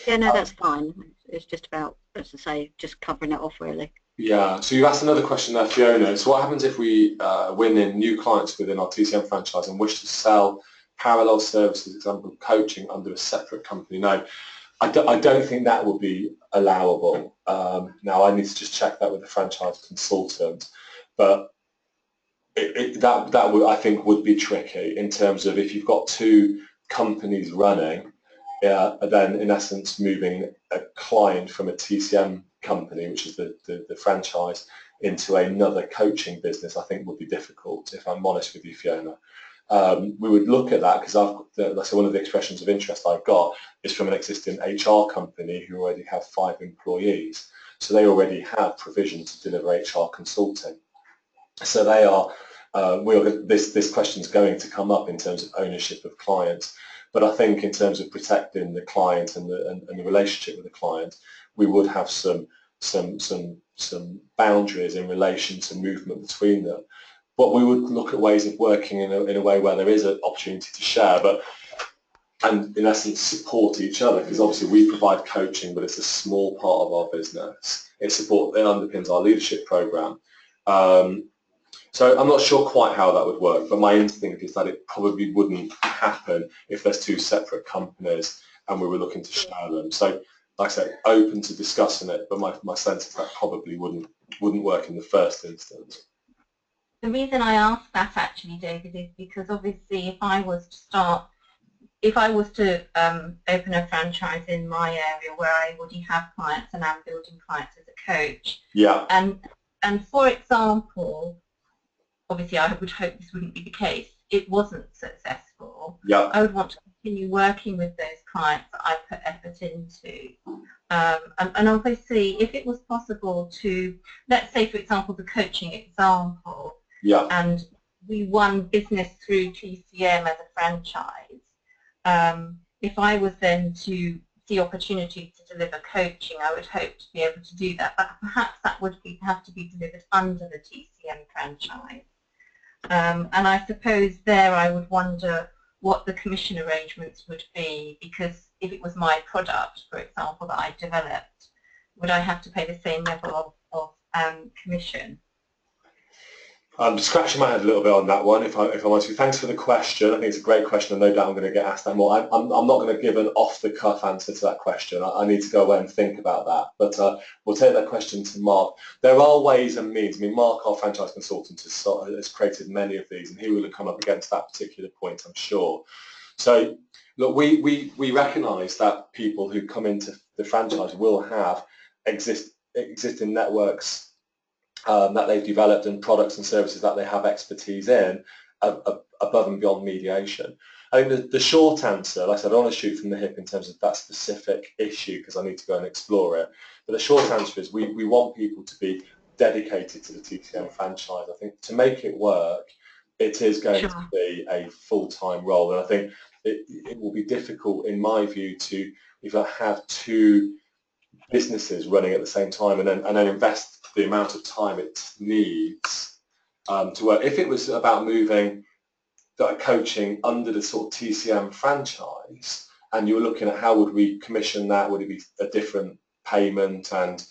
Yeah, no, that's fine. It's just about, as I say, just covering it off really. Yeah, so you asked another question there, Fiona. So what happens if we win in new clients within our TCM franchise and wish to sell parallel services, example coaching, under a separate company? No, I don't think that would be allowable. Now I need to just check that with the franchise consultant, but that would, I think, would be tricky in terms of if you've got two companies running, then in essence moving a client from a TCM company, which is the franchise, into another coaching business, I think would be difficult, if I'm honest with you, Fiona. We would look at that because that's one of the expressions of interest I've got is from an existing HR company who already have 5 employees. So they already have provision to deliver HR consulting. So they are, this question is going to come up in terms of ownership of clients. But I think in terms of protecting the client and the relationship with the client, we would have some boundaries in relation to movement between them. But we would look at ways of working in a way where there is an opportunity to share, and in essence support each other, because obviously we provide coaching, but it's a small part of our business. It underpins our leadership program. So I'm not sure quite how that would work, but my instinct is that it probably wouldn't happen if there's two separate companies and we were looking to share them. So, like I said, open to discussing it, but my sense is that probably wouldn't work in the first instance. The reason I asked that actually, David, is because obviously if I was to open a franchise in my area where I already have clients and I'm building clients as a coach, yeah, and for example, obviously I would hope this wouldn't be the case, it wasn't successful, yeah, I would want to continue working with those clients that I put effort into. And obviously if it was possible to, let's say for example the coaching example, yeah, and we won business through TCM as a franchise, if I was then to see opportunity to deliver coaching, I would hope to be able to do that, but perhaps that would have to be delivered under the TCM franchise. And I suppose there I would wonder what the commission arrangements would be, because if it was my product, for example, that I developed, would I have to pay the same level of commission? I'm scratching my head a little bit on that one, if I'm honest with you. Thanks for the question. I think it's a great question, and no doubt I'm going to get asked that more. I'm not going to give an off-the-cuff answer to that question. I need to go away and think about that. But we'll take that question to Mark. There are ways and means. I mean, Mark, our franchise consultant, has created many of these, and he will have come up against that particular point, I'm sure. So, look, we recognise that people who come into the franchise will have existing networks that they've developed and products and services that they have expertise in above and beyond mediation. I think the short answer, like I said, I don't want to shoot from the hip in terms of that specific issue because I need to go and explore it. But the short answer is we want people to be dedicated to the TCM franchise. I think to make it work, it is going to be a full-time role. And I think it will be difficult, in my view, to if I have two businesses running at the same time and then invest the amount of time it needs to work. If it was about moving that coaching under the sort of TCM franchise, and you were looking at how would we commission that, would it be a different payment, and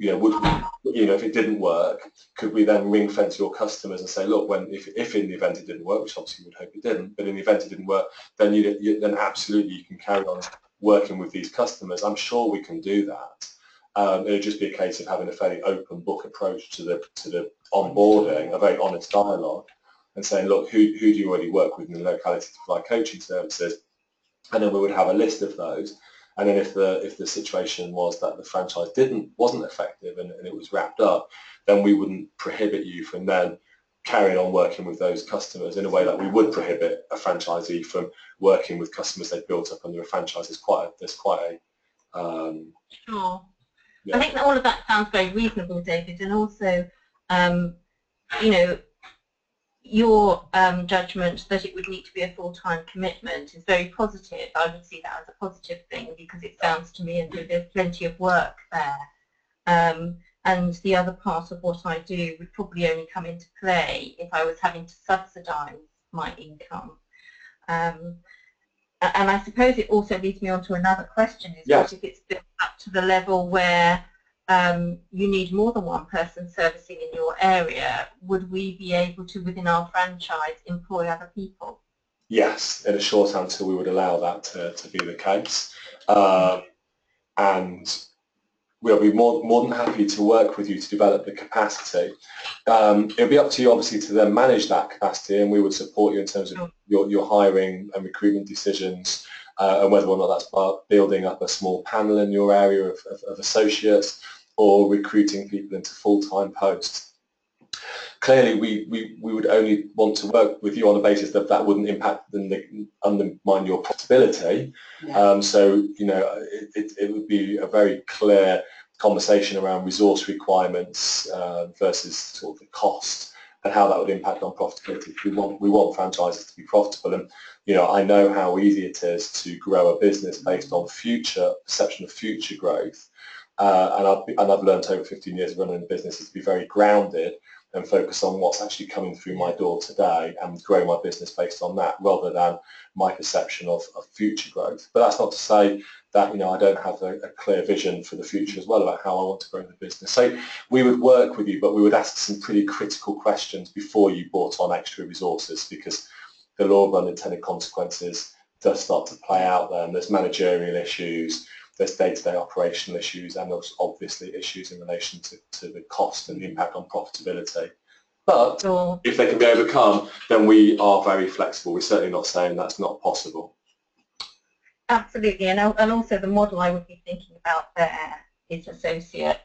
would we, if it didn't work, could we then ring fence your customers and say, look, if in the event it didn't work, which obviously we would hope it didn't, but in the event it didn't work, then then absolutely you can carry on working with these customers. I'm sure we can do that. It would just be a case of having a fairly open book approach to the onboarding, a very honest dialogue, and saying, look, who do you already work with in the locality to provide coaching services? And then we would have a list of those. And then if the situation was that the franchise wasn't effective and it was wrapped up, then we wouldn't prohibit you from then carrying on working with those customers in a way that we would prohibit a franchisee from working with customers they've built up under a franchise. There's quite a sure. Yeah. I think that all of that sounds very reasonable, David, and also, your judgment that it would need to be a full-time commitment is very positive. I would see that as a positive thing because it sounds to me as though there's plenty of work there. And the other part of what I do would probably only come into play if I was having to subsidise my income. And I suppose it also leads me on to another question, is what if it's built up to the level where you need more than one person servicing in your area? Would we be able to, within our franchise, employ other people? Yes, in a short answer, we would allow that to be the case. And we'll be more than happy to work with you to develop the capacity. It'll be up to you, obviously, to then manage that capacity, and we would support you in terms of your hiring and recruitment decisions, and whether or not that's about building up a small panel in your area of associates or recruiting people into full-time posts. Clearly, we would only want to work with you on the basis that wouldn't impact and undermine your profitability. Yeah. So, it would be a very clear conversation around resource requirements versus sort of the cost and how that would impact on profitability. We want franchises to be profitable, and I know how easy it is to grow a business based on perception of future growth, and I've learned over 15 years of running a business is to be very grounded and focus on what's actually coming through my door today and grow my business based on that rather than my perception of future growth. But that's not to say that I don't have a clear vision for the future as well about how I want to grow the business. So we would work with you, but we would ask some pretty critical questions before you brought on extra resources, because the law of unintended consequences does start to play out there, and there's managerial issues, there's day-to-day operational issues, and there's obviously issues in relation to the cost and the impact on profitability. But if they can be overcome, then we are very flexible. We're certainly not saying that's not possible. Absolutely, and also the model I would be thinking about there is associates.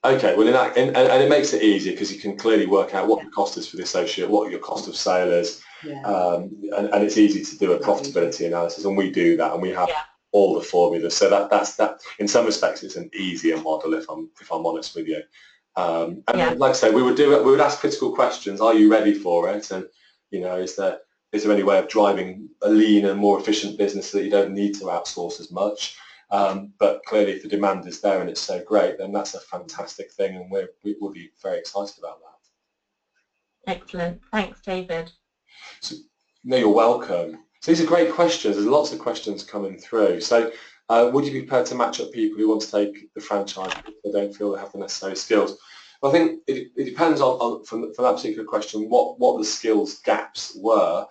Okay, well, and it makes it easier because you can clearly work out what the cost is for the associate, what your cost of sale is, and it's easy to do a profitability analysis, and we do that, and we have all the formulas. So that's in some respects, it's an easier model if I'm honest with you. And like I say, we would ask critical questions. Are you ready for it? And is there any way of driving a lean and more efficient business so that you don't need to outsource as much? But clearly, if the demand is there and it's so great, then that's a fantastic thing, and we'll be very excited about that. Excellent. Thanks, David. So, no, you're welcome. So these are great questions. There's lots of questions coming through. So would you be prepared to match up people who want to take the franchise if they don't feel they have the necessary skills? I think it depends on from that particular question what the skills gaps were.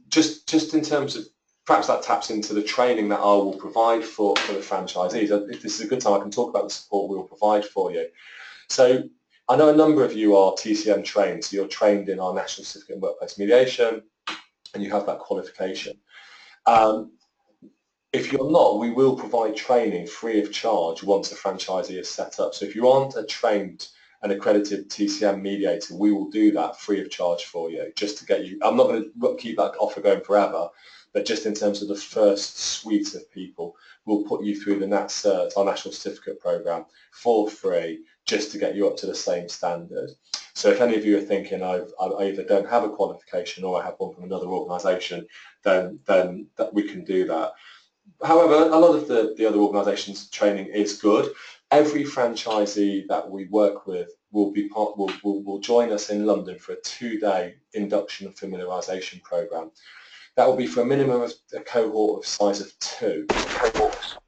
Just in terms of, perhaps that taps into the training that I will provide for the franchisees. If this is a good time, I can talk about the support we will provide for you. So I know a number of you are TCM trained, so you're trained in our National Certificate in Workplace Mediation, and you have that qualification. If you're not, we will provide training free of charge once a franchisee is set up. So if you aren't a trained and accredited TCM mediator, we will do that free of charge for you, just to get you. I'm not going to keep that offer going forever, but just in terms of the first suite of people, we'll put you through the NatCert, our National Certificate Programme, for free, just to get you up to the same standard. So if any of you are thinking, I either don't have a qualification or I have one from another organisation, then that we can do that. However, a lot of the other organisations' training is good. Every franchisee that we work with will join us in London for a 2-day induction and familiarisation programme. That will be for a minimum of a cohort of size of 2.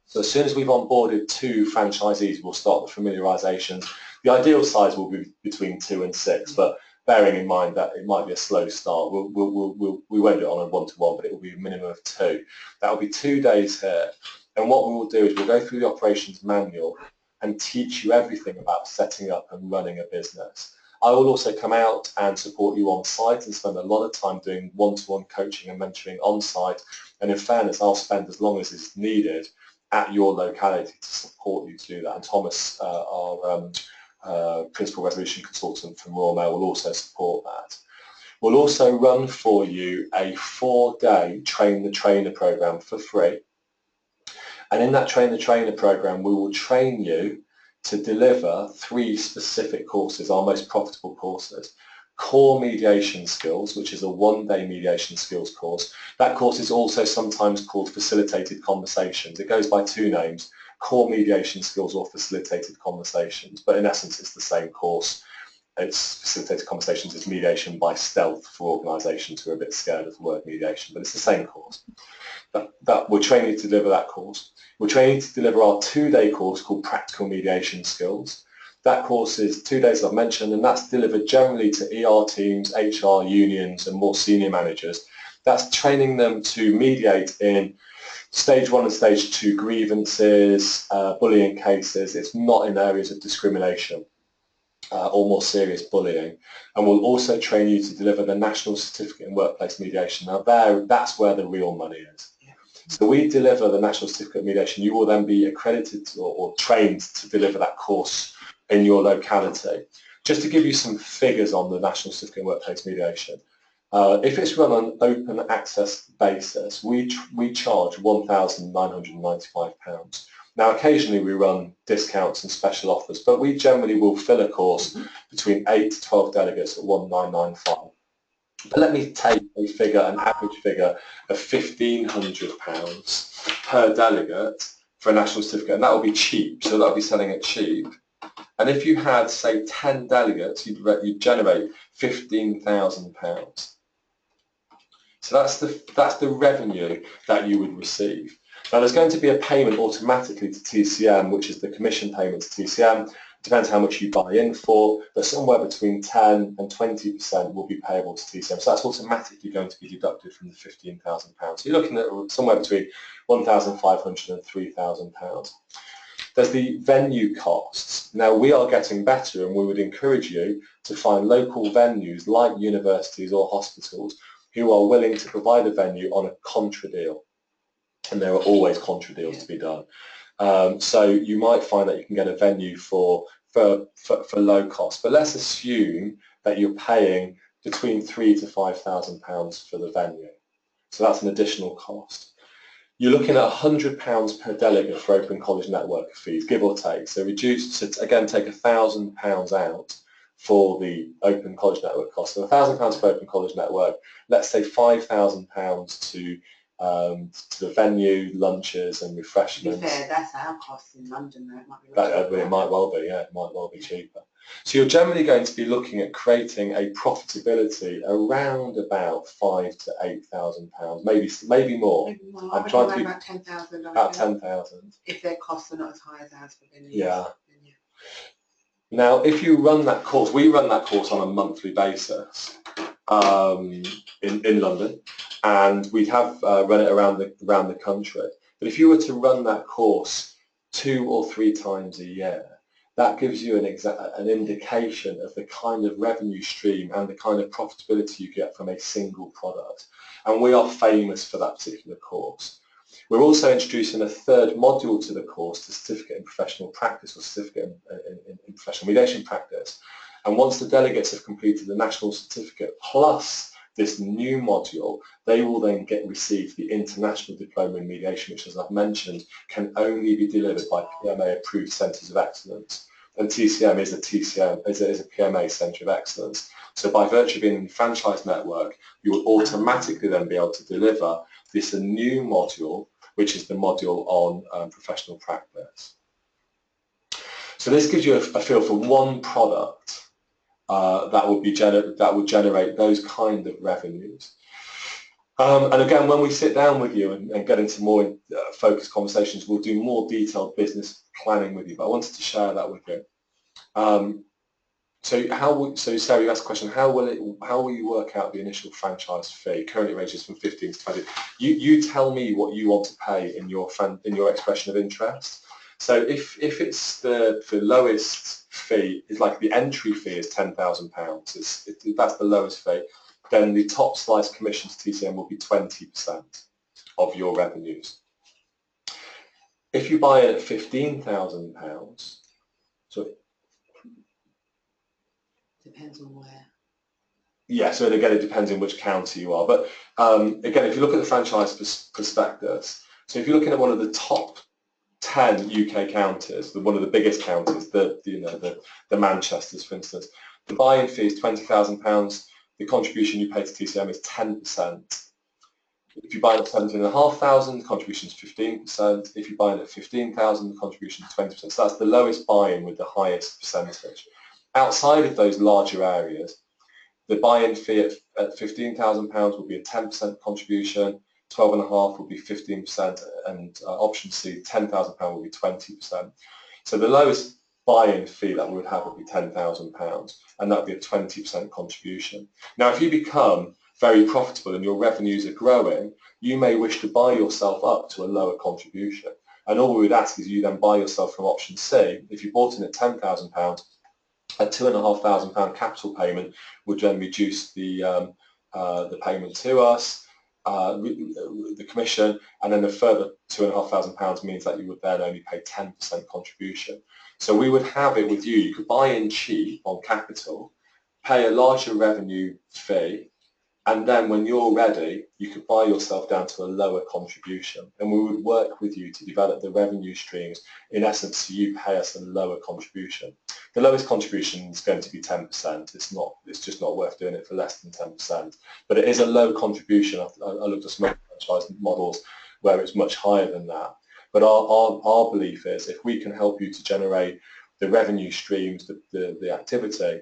So as soon as we've onboarded 2 franchisees, we'll start the familiarisations. The ideal size will be between 2 and 6, but bearing in mind that it might be a slow start, we won't do it on a one-to-one, but it will be a minimum of 2. That will be 2 days here, and what we will do is we'll go through the operations manual and teach you everything about setting up and running a business. I will also come out and support you on site and spend a lot of time doing one-to-one coaching and mentoring on site, and in fairness, I'll spend as long as is needed at your locality to support you to do that. And Thomas, our Principal Resolution Consultant from Royal Mail, will also support that. We'll also run for you a 4-day Train the Trainer programme for free. And in that Train the Trainer programme, we will train you to deliver 3 specific courses, our most profitable courses. Core Mediation Skills, which is a 1-day mediation skills course. That course is also sometimes called Facilitated Conversations. It goes by 2 names. Core Mediation Skills or Facilitated Conversations, but in essence it's the same course. It's Facilitated Conversations, it's mediation by stealth for organisations who are a bit scared of the word mediation, but it's the same course. That we're training to deliver that course. We're training to deliver our 2-day course called Practical Mediation Skills. That course is 2 days, I've mentioned, and that's delivered generally to ER teams, HR, unions and more senior managers. That's training them to mediate in Stage 1 and Stage 2 grievances, bullying cases. It's not in areas of discrimination or more serious bullying. And we'll also train you to deliver the National Certificate in Workplace Mediation. Now that's where the real money is. So we deliver the National Certificate of Mediation. You will then be accredited or trained to deliver that course in your locality. Just to give you some figures on the National Certificate in Workplace Mediation. If it's run on an open access basis, we charge £1,995. Now, occasionally we run discounts and special offers, but we generally will fill a course between 8 to 12 delegates at £1,995. But let me take a figure, an average figure of £1,500 per delegate for a national certificate, and that will be cheap, so that will be selling it cheap. And if you had, say, 10 delegates, you'd generate £15,000. So that's the revenue that you would receive. Now there's going to be a payment automatically to TCM, which is the commission payment to TCM. It depends how much you buy in for, but somewhere between 10 and 20% will be payable to TCM. So that's automatically going to be deducted from the £15,000. So you're looking at somewhere between £1,500 and £3,000. There's the venue costs. Now we are getting better, and we would encourage you to find local venues like universities or hospitals who are willing to provide a venue on a contra deal. And there are always contra deals to be done. So you might find that you can get a venue for low cost, but let's assume that you're paying between £3,000 to £5,000 for the venue. So that's an additional cost. You're looking at £100 per delegate for Open College Network fees, give or take. So reduce, so again, take £1,000 out for the Open College Network cost. So £1,000 for Open College Network, let's say £5,000 to the venue, lunches and refreshments. To be fair, that's our cost in London, though. It might be it might well be, yeah, it might well be cheaper. So you're generally going to be looking at creating a profitability around about £5,000 to £8,000, maybe more. Maybe more. I'm trying to be about 10,000. about 10,000. If their costs are not as high as ours for venues. Yeah. Now, if you run that course, we run that course on a monthly basis in London, and we have run it around the country. But if you were to run that course 2 or 3 times a year, that gives you an indication of the kind of revenue stream and the kind of profitability you get from a single product. And we are famous for that particular course. We're also introducing a 3rd module to the course, the Certificate in Professional Practice or Certificate in Professional Mediation Practice. And once the delegates have completed the National Certificate plus this new module, they will then receive the International Diploma in Mediation, which, as I've mentioned, can only be delivered by PMA-approved Centres of Excellence. And TCM is a PMA Centre of Excellence. So by virtue of being in the franchise network, you will automatically then be able to deliver this new module, which is the module on professional practice. So this gives you a feel for one product that would generate those kind of revenues. And again, when we sit down with you and get into more focused conversations, we'll do more detailed business planning with you. But I wanted to share that with you. So Sarah, you asked a question: how will you work out the initial franchise fee? Currently, it ranges from 15 to 20. You tell me what you want to pay in your expression of interest. So if it's the lowest fee, is like the entry fee is £10,000. That's the lowest fee. Then the top slice commission to TCM will be 20% of your revenues. If you buy it at £15,000, so depends on where. Yeah, so again, it depends in which county you are. But again, if you look at the franchise prospectus, so if you're looking at one of the top 10 UK counties, one of the biggest counties, the Manchesters, for instance, the buy-in fee is £20,000. The contribution you pay to TCM is 10%. If you buy it at 17,500, the contribution is 15%. If you buy it at 15,000, the contribution is 20%. So that's the lowest buy-in with the highest percentage. Outside of those larger areas, the buy-in fee at £15,000 will be a 10% contribution, 12.5 will be 15%, and option C, £10,000 will be 20%. So the lowest buy-in fee that we would have would be £10,000, and that would be a 20% contribution. Now, if you become very profitable and your revenues are growing, you may wish to buy yourself up to a lower contribution. And all we would ask is you then buy yourself from option C. If you bought in at £10,000, a £2,500 capital payment would then reduce the payment to us, the commission, and then a further £2,500 means that you would then only pay 10% contribution. So we would have it with you. You could buy in cheap on capital, pay a larger revenue fee, and then when you're ready, you could buy yourself down to a lower contribution. And we would work with you to develop the revenue streams, in essence, so you pay us a lower contribution. The lowest contribution is going to be 10%. It's just not worth doing it for less than 10%. But it is a low contribution. I looked at some other franchise models where it's much higher than that. But our belief is if we can help you to generate the revenue streams, the activity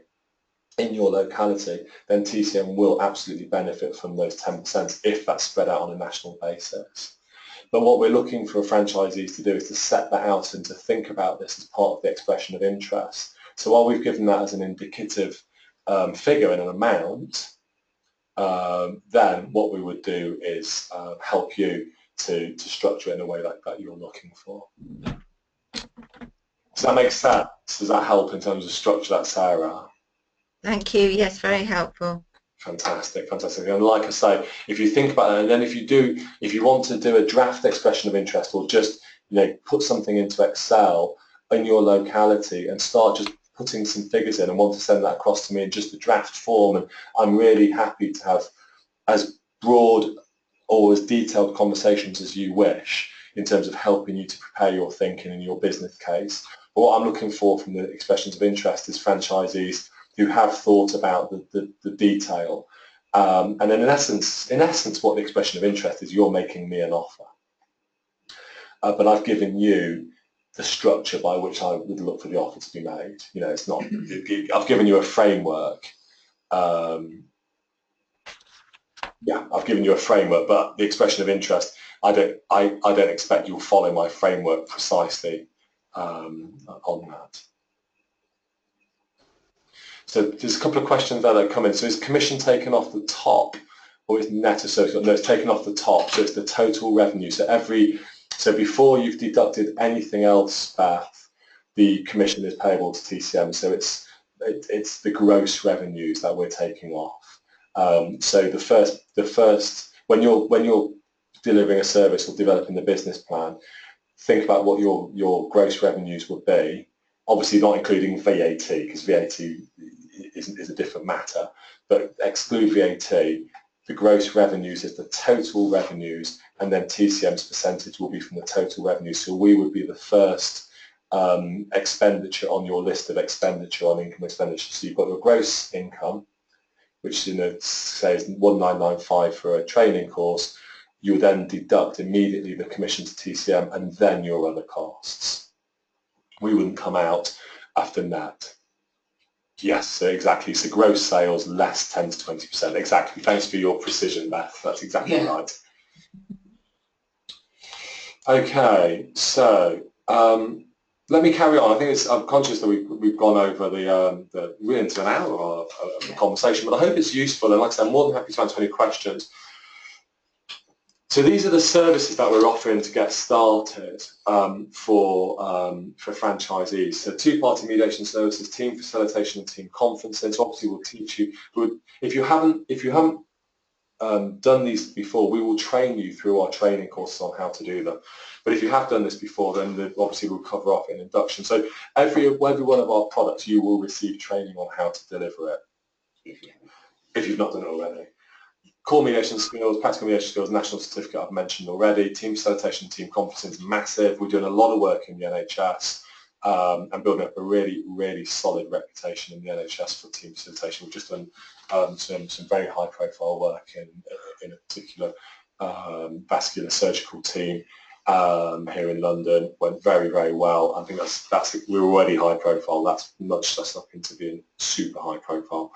in your locality, then TCM will absolutely benefit from those 10% if that's spread out on a national basis. But what we're looking for franchisees to do is to set that out and to think about this as part of the expression of interest. So while we've given that as an indicative figure and an amount, then what we would do is help you to structure it in a way that you're looking for. Does that make sense? Does that help in terms of structure, that, Sarah? Thank you. Yes, very helpful. Fantastic, fantastic. And like I say, if you think about it, and then if you want to do a draft expression of interest, or just put something into Excel in your locality and start just putting some figures in and want to send that across to me in just a draft form, and I'm really happy to have as broad or as detailed conversations as you wish in terms of helping you to prepare your thinking and your business case. But what I'm looking for from the expressions of interest is franchisees who have thought about the detail, and then in essence what the expression of interest is, you're making me an offer, but I've given you the structure by which I would look for the offer to be made. It's not, I've given you a framework. Yeah, I've given you a framework, but the expression of interest, I don't expect you'll follow my framework precisely on that. So there's a couple of questions there that come in. So is commission taken off the top, or is net associated? No, it's taken off the top. So it's the total revenue. So before you've deducted anything else, Beth, the commission is payable to TCM. So it's the gross revenues that we're taking off. So the first when you're delivering a service or developing the business plan, think about what your gross revenues would be. Obviously not including VAT, because VAT is a different matter, but exclude VAT. The gross revenues is the total revenues, and then TCM's percentage will be from the total revenue. So we would be the first expenditure on your list of expenditure on income expenditure. So you've got your gross income, which says 1995 for a training course. You then deduct immediately the commission to TCM and then your other costs. We wouldn't come out after net. Yes, so exactly. So gross sales less 10 to 20%. Exactly. Thanks for your precision, Beth. That's exactly right. Okay, so let me carry on. I think I'm conscious that we've gone over we're into an hour of the conversation, but I hope it's useful. And like I said, I'm more than happy to answer any questions. So these are the services that we're offering to get started for franchisees. So two-party mediation services, team facilitation, and team conferencing. So obviously we'll teach you. If you haven't done these before, we will train you through our training courses on how to do them. But if you have done this before, then obviously we'll cover off in induction. So every one of our products, you will receive training on how to deliver it, if you've not done it already. Core mediation skills, practical mediation skills, national certificate I've mentioned already. Team facilitation, team conferencing is massive. We're doing a lot of work in the NHS and building up a really, really solid reputation in the NHS for team facilitation. We've just done some very high-profile work in a particular vascular surgical team here in London. Went very, very well. I think we're already high-profile. That's nudged us up into being super high-profile.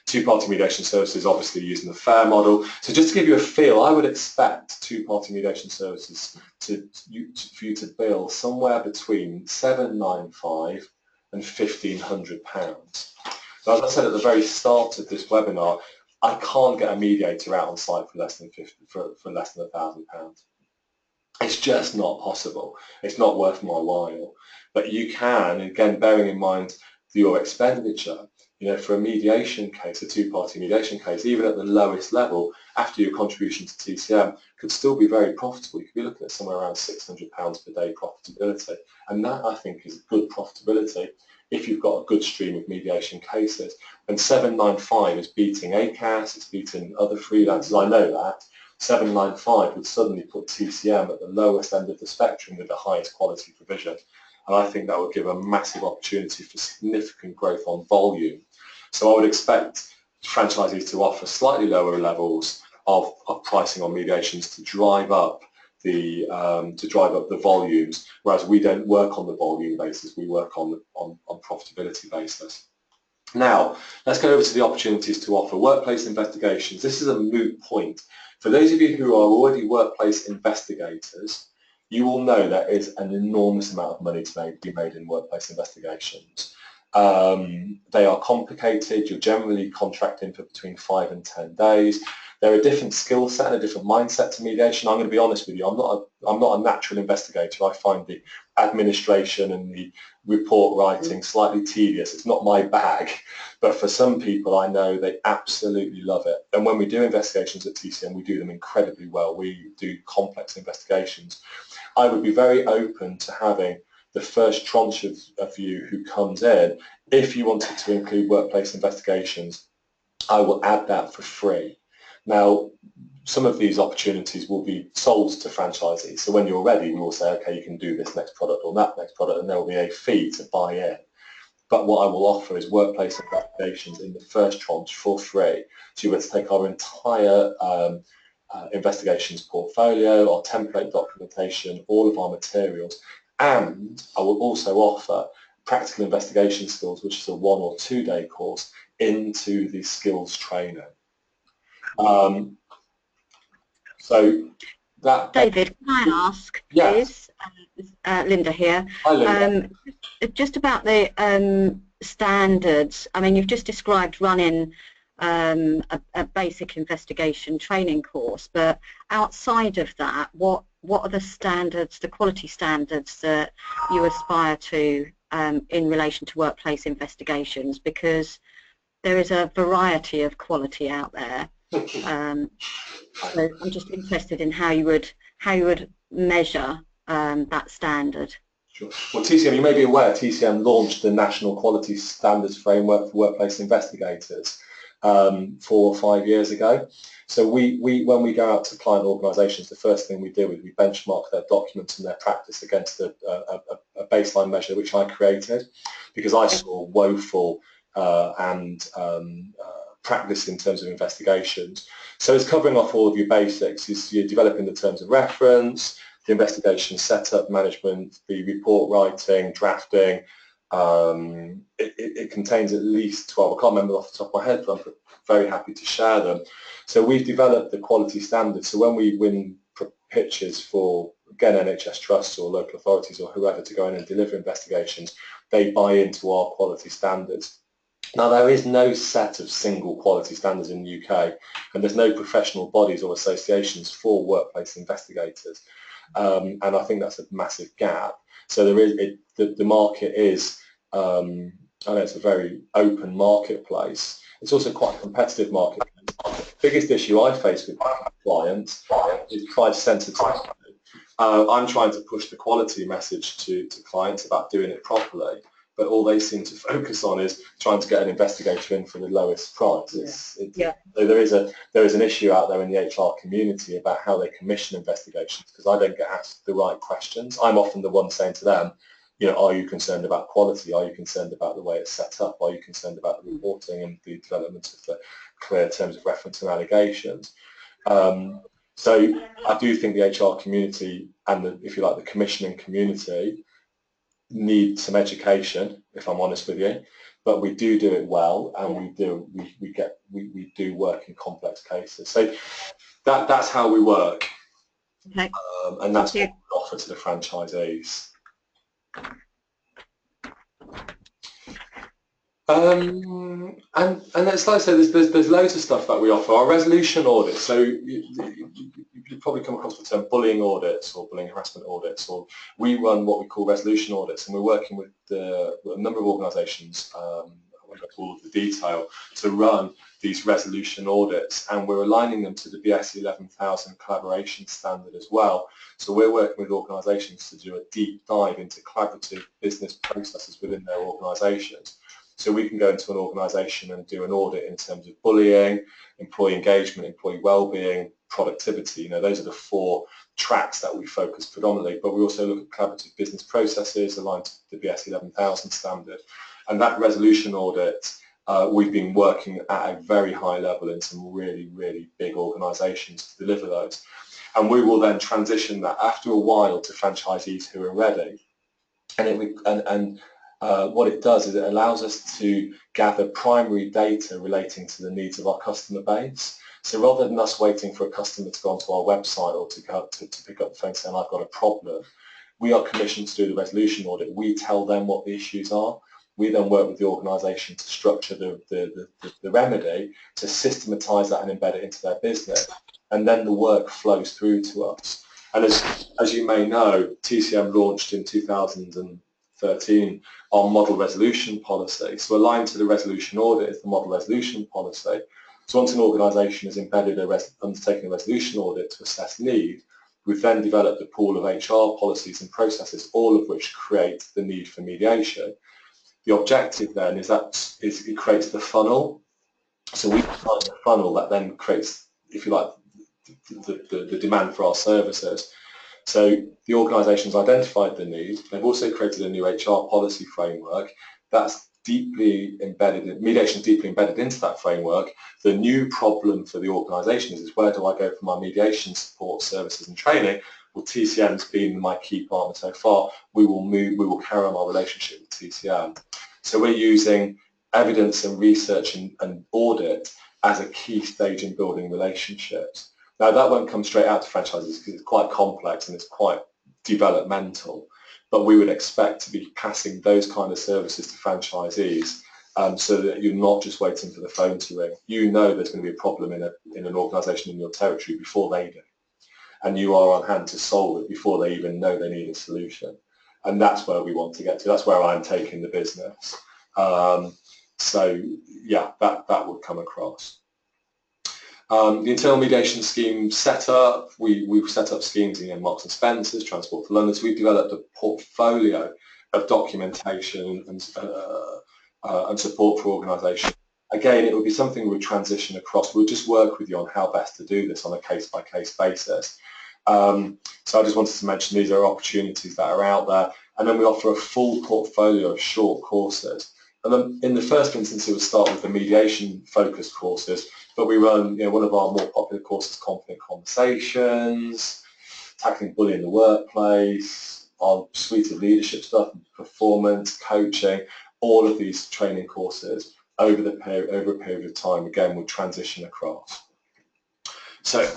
Two-party mediation services, obviously using the FAIR model. So just to give you a feel, I would expect two-party mediation services for you to bill somewhere between £795 and £1,500. Now, as I said at the very start of this webinar, I can't get a mediator out on site for less than £1,000. It's just not possible. It's not worth my while. But you can, again, bearing in mind your expenditure. For a mediation case, a two-party mediation case, even at the lowest level, after your contribution to TCM, could still be very profitable. You could be looking at somewhere around £600 per day profitability. And that, I think, is good profitability if you've got a good stream of mediation cases. And 795 is beating ACAS, it's beating other freelancers, I know that. 795 would suddenly put TCM at the lowest end of the spectrum with the highest quality provision. And I think that would give a massive opportunity for significant growth on volume. So I would expect franchisees to offer slightly lower levels of pricing on mediations to drive up the volumes, whereas we don't work on the volume basis, we work on profitability basis. Now, let's go over to the opportunities to offer workplace investigations. This is a moot point. For those of you who are already workplace investigators, you will know there is an enormous amount of money to be made in workplace investigations. They are complicated. You're generally contracting for between 5 and 10 days. They're a different skill set and a different mindset to mediation. I'm going to be honest with you. I'm not a natural investigator. I find the administration and the report writing slightly tedious. It's not my bag. But for some people, I know they absolutely love it. And when we do investigations at TCM, we do them incredibly well. We do complex investigations. I would be very open to having the first tranche of you who comes in. If you wanted to include workplace investigations, I will add that for free. Now, some of these opportunities will be sold to franchisees. So when you're ready, we will say, okay, you can do this next product or that next product, and there will be a fee to buy in. But what I will offer is workplace investigations in the first tranche for free. So you would take our entire investigations portfolio, our template documentation, all of our materials, and I will also offer practical investigation skills, which is a 1 or 2 day course, into the skills training. So David, can I ask, yes. please, Linda here, Hi, Linda. just about the standards. I mean, you've just described running a basic investigation training course, but outside of that, what are the standards, the quality standards that you aspire to in relation to workplace investigations? Because there is a variety of quality out there. So I'm just interested in how you would measure that standard. Sure. Well, TCM, you may be aware, TCM launched the National Quality Standards Framework for Workplace Investigators 4 or 5 years ago. So when we go out to client organisations, the first thing we do is we benchmark their documents and their practice against a baseline measure which I created, because I saw woeful practice in terms of investigations. So it's covering off all of your basics. You're developing the terms of reference, the investigation setup, management, the report writing, drafting. It contains at least 12. I can't remember off the top of my head, but I'm very happy to share them. So we've developed the quality standards. So when we win pitches for, again, NHS trusts or local authorities or whoever to go in and deliver investigations, they buy into our quality standards. Now, there is no set of single quality standards in the UK, and there's no professional bodies or associations for workplace investigators, and I think that's a massive gap. So there is the market is, I know it's a very open marketplace. It's also quite a competitive marketplace. The biggest issue I face with clients is price sensitivity. I'm trying to push the quality message to clients about doing it properly, but all they seem to focus on is trying to get an investigator in for the lowest price. So there is an issue out there in the HR community about how they commission investigations, because I don't get asked the right questions. I'm often the one saying to them, you know, are you concerned about quality? Are you concerned about the way it's set up? Are you concerned about the reporting and the development of the clear terms of reference and allegations? So I do think the HR community and if you like, the commissioning community need some education, if I'm honest with you, but we do it well, and we do work in complex cases. So that's how we work, Okay. and that's what we offer to the franchisees. And it's like I said, there's loads of stuff that we offer. Our resolution audits, so you've probably come across the term bullying audits or bullying harassment audits, or we run what we call resolution audits, and we're working with a number of organisations, I won't go into all of the detail, to run these resolution audits, and we're aligning them to the BS 11000 collaboration standard as well. So we're working with organisations to do a deep dive into collaborative business processes within their organisations. So we can go into an organisation and do an audit in terms of bullying, employee engagement, employee well-being, productivity. You know, those are the 4 tracks that we focus predominantly, but we also look at collaborative business processes aligned to the BS 11000 standard. And that resolution audit, we've been working at a very high level in some really, really big organisations to deliver those. And we will then transition that after a while to franchisees who are ready. And what it does is it allows us to gather primary data relating to the needs of our customer base. So rather than us waiting for a customer to go onto our website or to pick up the phone saying, I've got a problem, we are commissioned to do the resolution audit. We tell them what the issues are. We then work with the organisation to structure the remedy, to systematise that and embed it into their business. And then the work flows through to us. And as you may know, TCM launched in 2013 our model resolution policy. So aligned to the resolution audit is the model resolution policy. So once an organisation has undertaken a resolution audit to assess need, we've then developed a pool of HR policies and processes, all of which create the need for mediation. The objective then is it creates the funnel. So we define the funnel that then creates, if you like, the demand for our services. So the organisation's identified the need. They've also created a new HR policy framework that's deeply embedded, mediation is deeply embedded into that framework. The new problem for the organisation is where do I go for my mediation support services and training? Well, TCM's been my key partner so far. We will carry on our relationship with TCM. So we're using evidence and research and audit as a key stage in building relationships. Now that won't come straight out to franchises because it's quite complex and it's quite developmental, but we would expect to be passing those kind of services to franchisees so that you're not just waiting for the phone to ring. You know there's going to be a problem in an organisation in your territory before they do, and you are on hand to solve it before they even know they need a solution. And that's where we want to get to. That's where I'm taking the business. So yeah, that would come across. The internal mediation scheme setup, we've set up schemes in Marks and Spencer's, Transport for London, so we've developed a portfolio of documentation and support for organisations. Again, it would be something we would transition across. We'll just work with you on how best to do this on a case-by-case basis. So I just wanted to mention these are opportunities that are out there, and then we offer a full portfolio of short courses. And then in the first instance, it would start with the mediation-focused courses, but we run, one of our more popular courses, Confident Conversations, Tackling Bullying in the Workplace, our suite of leadership stuff, performance, coaching, all of these training courses over a period of time, again, will transition across. So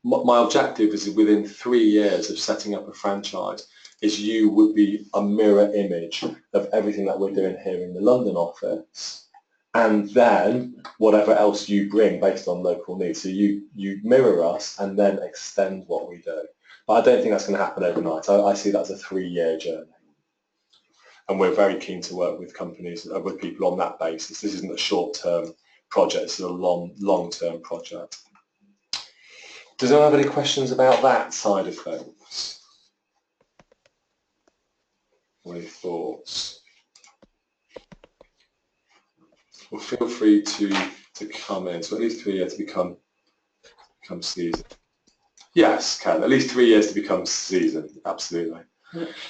my objective is within 3 years of setting up a franchise is you would be a mirror image of everything that we're doing here in the London office, and then whatever else you bring based on local needs. So you mirror us and then extend what we do. But I don't think that's going to happen overnight. I see that as a 3-year journey. And we're very keen to work with companies, with people on that basis. This isn't a short-term project, it's a long-term project. Does anyone have any questions about that side of things? Any thoughts? Well, feel free to come in. So at least 3 years to become seasoned. Yes, Ken, at least 3 years to become seasoned, absolutely.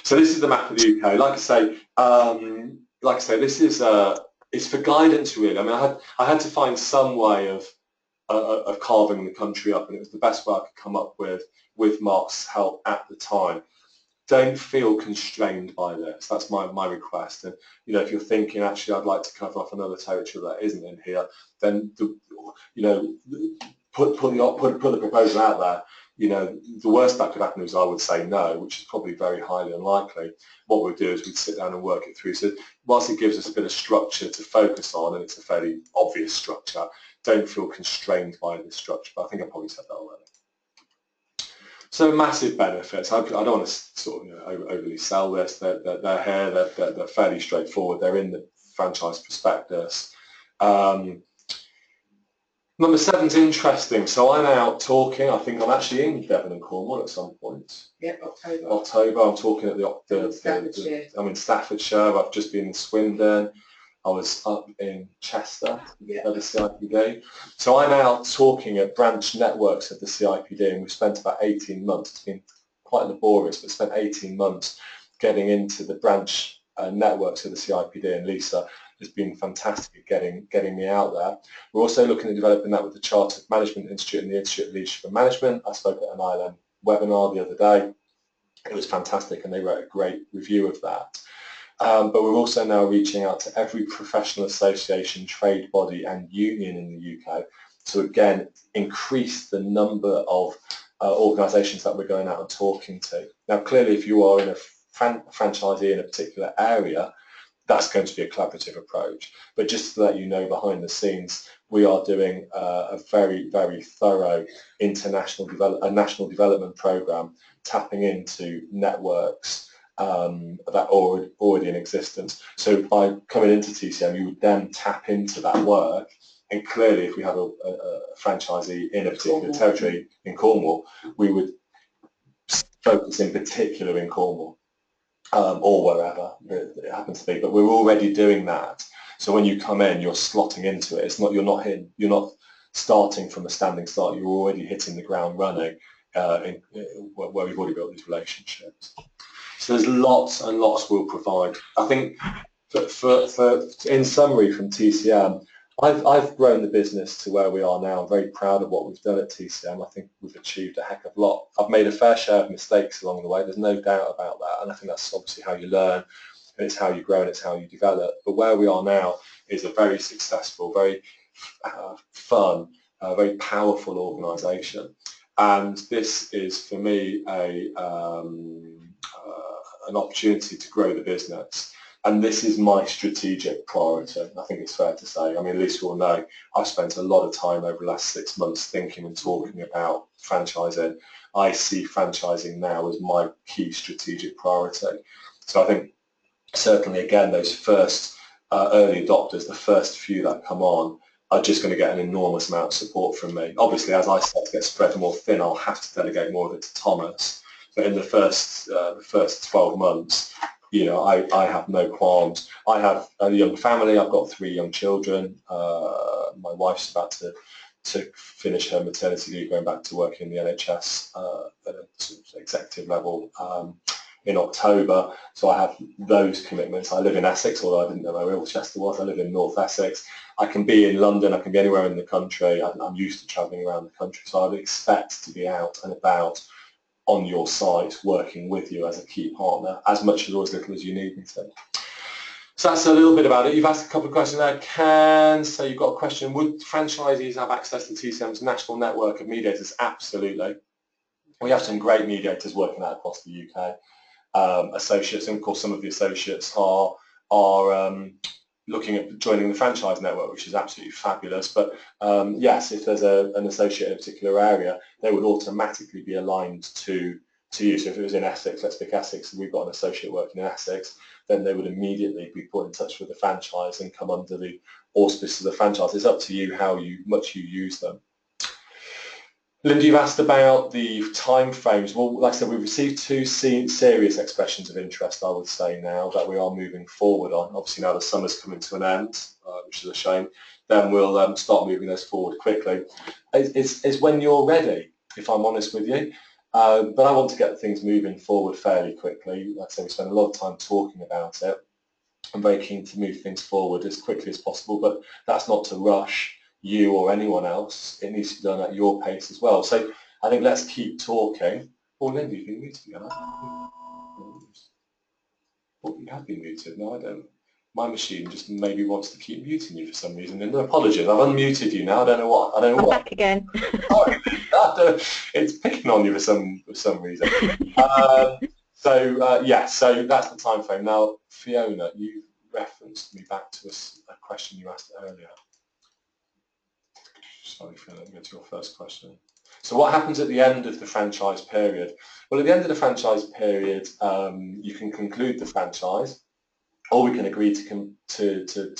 So this is the map of the UK. Like I say, this is it's for guidance really. I mean, I had to find some way of carving the country up, and it was the best way I could come up with Mark's help at the time. Don't feel constrained by this. That's my request. And if you're thinking actually I'd like to cover off another territory that isn't in here, then put the proposal out there. The worst that could happen is I would say no, which is probably very highly unlikely. What we'll do is we'd sit down and work it through. So whilst it gives us a bit of structure to focus on, and it's a fairly obvious structure, don't feel constrained by this structure. But I think I probably said that already. So massive benefits. I don't want to sort of overly sell this. They're here. They're fairly straightforward. They're in the franchise prospectus. Number 7's interesting. So I'm out talking. I think I'm actually in Devon and Cornwall at some point. Yep, October. I'm talking at I'm in Staffordshire. I've just been in Swindon. I was up in Chester at the CIPD. So I'm out talking at branch networks of the CIPD, and we've spent about 18 months. It's been quite laborious, but spent 18 months getting into the branch networks of the CIPD, and Lisa has been fantastic at getting me out there. We're also looking at developing that with the Chartered Management Institute and the Institute of Leadership and Management. I spoke at an ILM webinar the other day. It was fantastic, and they wrote a great review of that. But we're also now reaching out to every professional association, trade body and union in the UK to again increase the number of organisations that we're going out and talking to. Now clearly if you are in a franchisee in a particular area, that's going to be a collaborative approach. But just to let you know, behind the scenes, we are doing a very, very thorough national development programme, tapping into networks that are already in existence. So by coming into TCM, you would then tap into that work, and clearly if we have a franchisee in a particular territory in Cornwall, we would focus in particular in Cornwall or wherever it happens to be. But we're already doing that. So when you come in, you're slotting into it. You're not starting from a standing start. You're already hitting the ground running where we've already built these relationships. So there's lots and lots we'll provide. I think, in summary from TCM, I've grown the business to where we are now. I'm very proud of what we've done at TCM. I think we've achieved a heck of a lot. I've made a fair share of mistakes along the way. There's no doubt about that. And I think that's obviously how you learn, and it's how you grow, and it's how you develop. But where we are now is a very successful, very fun, a very powerful organisation, and this is for me an opportunity to grow the business, and this is my strategic priority. I think it's fair to say. I mean, at least you all know I've spent a lot of time over the last 6 months thinking and talking about franchising. I see franchising now as my key strategic priority. So I think certainly, again, those first early adopters, the first few that come on, are just going to get an enormous amount of support from me. Obviously, as I start to get spread more thin, I'll have to delegate more of it to Thomas. But in the first 12 months, you know, I have no qualms. I have a young family. I've got 3 young children. My wife's about to finish her maternity leave, going back to work in the NHS at a sort of executive level in October. So I have those commitments. I live in Essex, although I didn't know where Ilchester was. I live in North Essex. I can be in London. I can be anywhere in the country. I'm used to travelling around the country, so I'd expect to be out and about on your site, working with you as a key partner, as much or as little as you need me to. So that's a little bit about it. You've asked a couple of questions there. So you've got a question, would franchisees have access to TCM's national network of mediators? Absolutely. We have some great mediators working out across the UK. Associates, and of course some of the associates are looking at joining the franchise network, which is absolutely fabulous. But yes, if there's an associate in a particular area, they would automatically be aligned to you. So if it was in Essex, let's pick Essex, and we've got an associate working in Essex, then they would immediately be put in touch with the franchise and come under the auspices of the franchise. It's up to you how much you use them. Linda, you've asked about the time frames. Well, like I said, we've received 2 serious expressions of interest, I would say, now that we are moving forward on. Obviously, now the summer's coming to an end, which is a shame. Then we'll start moving those forward quickly. It's when you're ready, if I'm honest with you. But I want to get things moving forward fairly quickly. Like I said, we spent a lot of time talking about it. I'm very keen to move things forward as quickly as possible, but that's not to rush you or anyone else. It needs to be done at your pace as well. So I think let's keep talking. Oh, Linda, you've been muted again. Oh, you have been muted. No, I don't. My machine just maybe wants to keep muting you for some reason. And apologies, I've unmuted you now. I don't know what. I'm back again. Sorry, it's picking on you for some reason. Yeah, so that's the time frame. Now, Fiona, you referenced me back to a question you asked earlier. Sorry, Fiona, let me go to your first question. So what happens at the end of the franchise period? Well, at the end of the franchise period, you can conclude the franchise, or we can agree to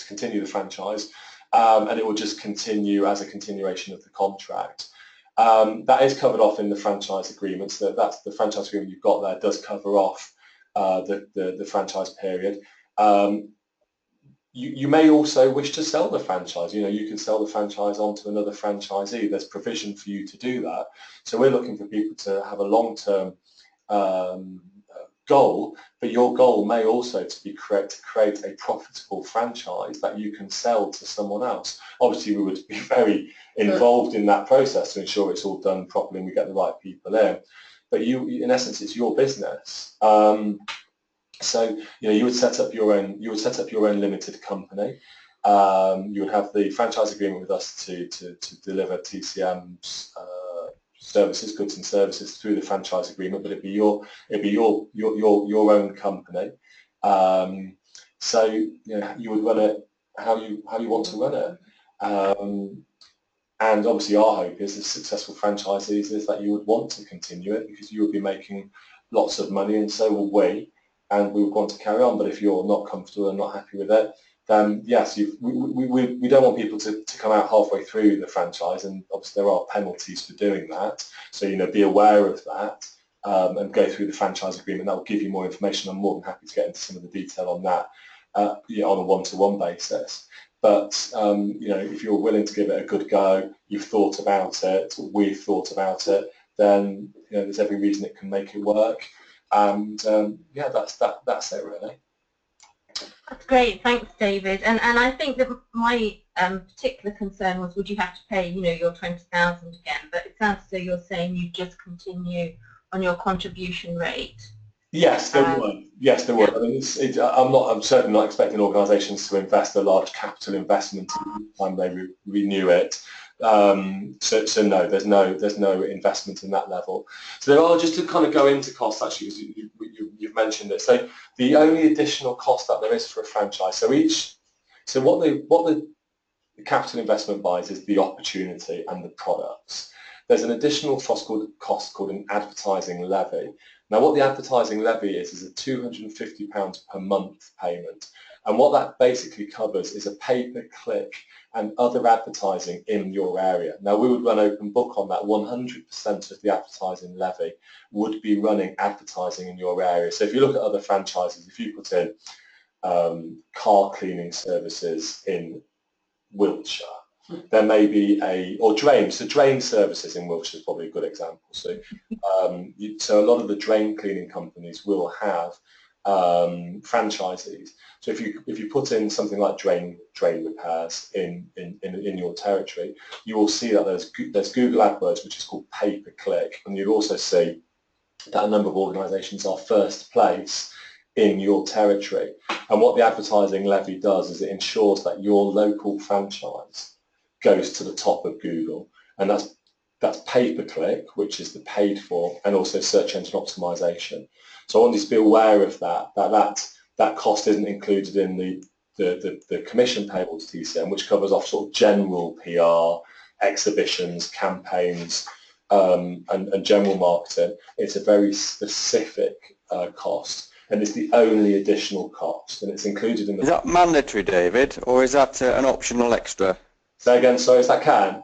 continue the franchise, and it will just continue as a continuation of the contract. That is covered off in the franchise agreement. So that's the franchise agreement you've got there does cover off the franchise period. You may also wish to sell the franchise. You know, you can sell the franchise on to another franchisee. There's provision for you to do that. So we're looking for people to have a long-term goal, but your goal may also to create a profitable franchise that you can sell to someone else. Obviously, we would be very involved in that process to ensure it's all done properly and we get the right people in. But in essence, it's your business. So you know, you would set up your own limited company. You would have the franchise agreement with us to deliver TCM's services, goods and services through the franchise agreement, but it'd be your own company. So you know, you would run it how you want to run it. And obviously, our hope is, as successful franchisees, is that you would want to continue it because you would be making lots of money, and so will we. And we would want to carry on. But if you're not comfortable and not happy with it, then yes, we don't want people to come out halfway through the franchise, and obviously there are penalties for doing that. So you know, be aware of that and go through the franchise agreement. That will give you more information. I'm more than happy to get into some of the detail on that on a one-to-one basis. But you know, if you're willing to give it a good go, you've thought about it, we've thought about it, then you know, there's every reason it can make it work. And yeah, that's it really. That's great, thanks, David. And I think that my particular concern was, would you have to pay, you know, your 20,000 again? But it sounds as though you're saying you just continue on your contribution rate. Yes, there would. Yes, there would. I mean, I'm certainly not expecting organisations to invest a large capital investment each time they renew it. So no, there's no investment in that level. So there are, just to kind of go into costs, actually, as you've mentioned it. So the only additional cost that there is for a franchise, so what the capital investment buys is the opportunity and the products. There's an additional cost called an advertising levy. Now, what the advertising levy is a £250 per month payment. And what that basically covers is a pay-per-click and other advertising in your area. Now, we would run open book on that. 100% of the advertising levy would be running advertising in your area. So if you look at other franchises, if you put in car cleaning services in Wiltshire, there may be drain services in Wiltshire is probably a good example. So, so a lot of the drain cleaning companies will have franchisees. So if you put in something like drain repairs in your territory, you will see that there's Google AdWords, which is called pay-per-click, and you'll also see that a number of organisations are first place in your territory. And what the advertising levy does is it ensures that your local franchise goes to the top of Google, and that's pay-per-click, which is the paid for, and also search engine optimization. So I want you to be aware of that cost isn't included in the commission payable to TCM, which covers off sort of general PR, exhibitions, campaigns, and general marketing. It's a very specific cost, and it's the only additional cost, and it's included in the... Is that mandatory, David, or is that an optional extra? Say again, sorry, is that can?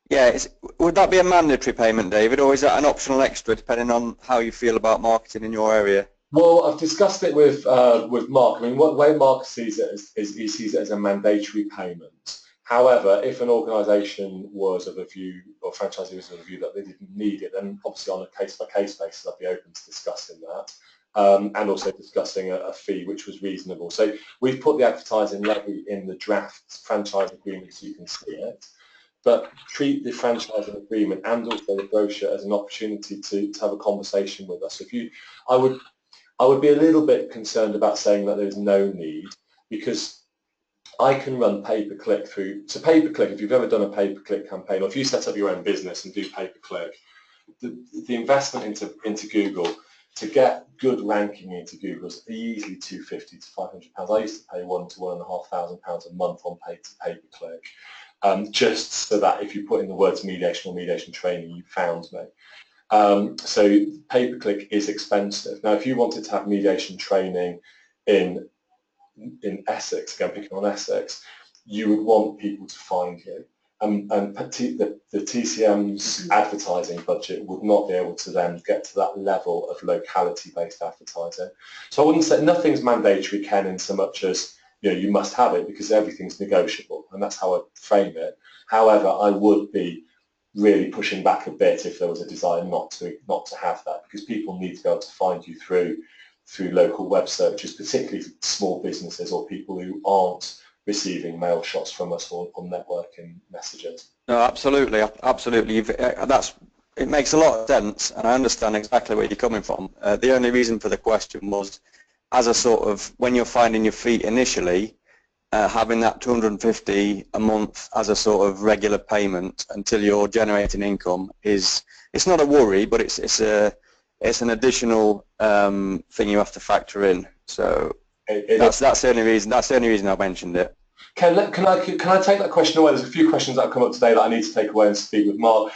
Yeah, would that be a mandatory payment, David, or is that an optional extra, depending on how you feel about marketing in your area? Well, I've discussed it with Mark. I mean, the way Mark sees it is he sees it as a mandatory payment. However, if an organisation was of a view, or franchisee was of a view that they didn't need it, then obviously on a case-by-case basis, I'd be open to discussing that, and also discussing a fee which was reasonable. So we've put the advertising levy in the draft franchise agreement so you can see it, but treat the franchising agreement and also the brochure as an opportunity to have a conversation with us. I would be a little bit concerned about saying that there's no need, because I can run pay-per-click through. So pay-per-click, if you've ever done a pay-per-click campaign, or if you set up your own business and do pay-per-click, the investment into Google to get good ranking into Google is easily £250 to £500. I used to pay £1,000 to £1,500 a month on pay-per-click, just so that if you put in the words mediation or mediation training, you found me. So pay-per-click is expensive. Now, if you wanted to have mediation training in Essex, again picking on Essex, you would want people to find you. And the TCM's advertising budget would not be able to then get to that level of locality-based advertising. So I wouldn't say nothing's mandatory, Ken, in so much as you must have it, because everything's negotiable, and that's how I frame it. However, I would be really pushing back a bit if there was a desire not to have that, because people need to be able to find you through local web searches, particularly small businesses or people who aren't receiving mail shots from us or networking messages. No, absolutely. It makes a lot of sense, and I understand exactly where you're coming from. The only reason for the question was, as a sort of, when you're finding your feet initially, having that $250 a month as a sort of regular payment until you're generating income it's not a worry, but it's an additional thing you have to factor in. So that's the only reason I mentioned it. Can I take that question away? There's a few questions that have come up today that I need to take away and speak with Mark.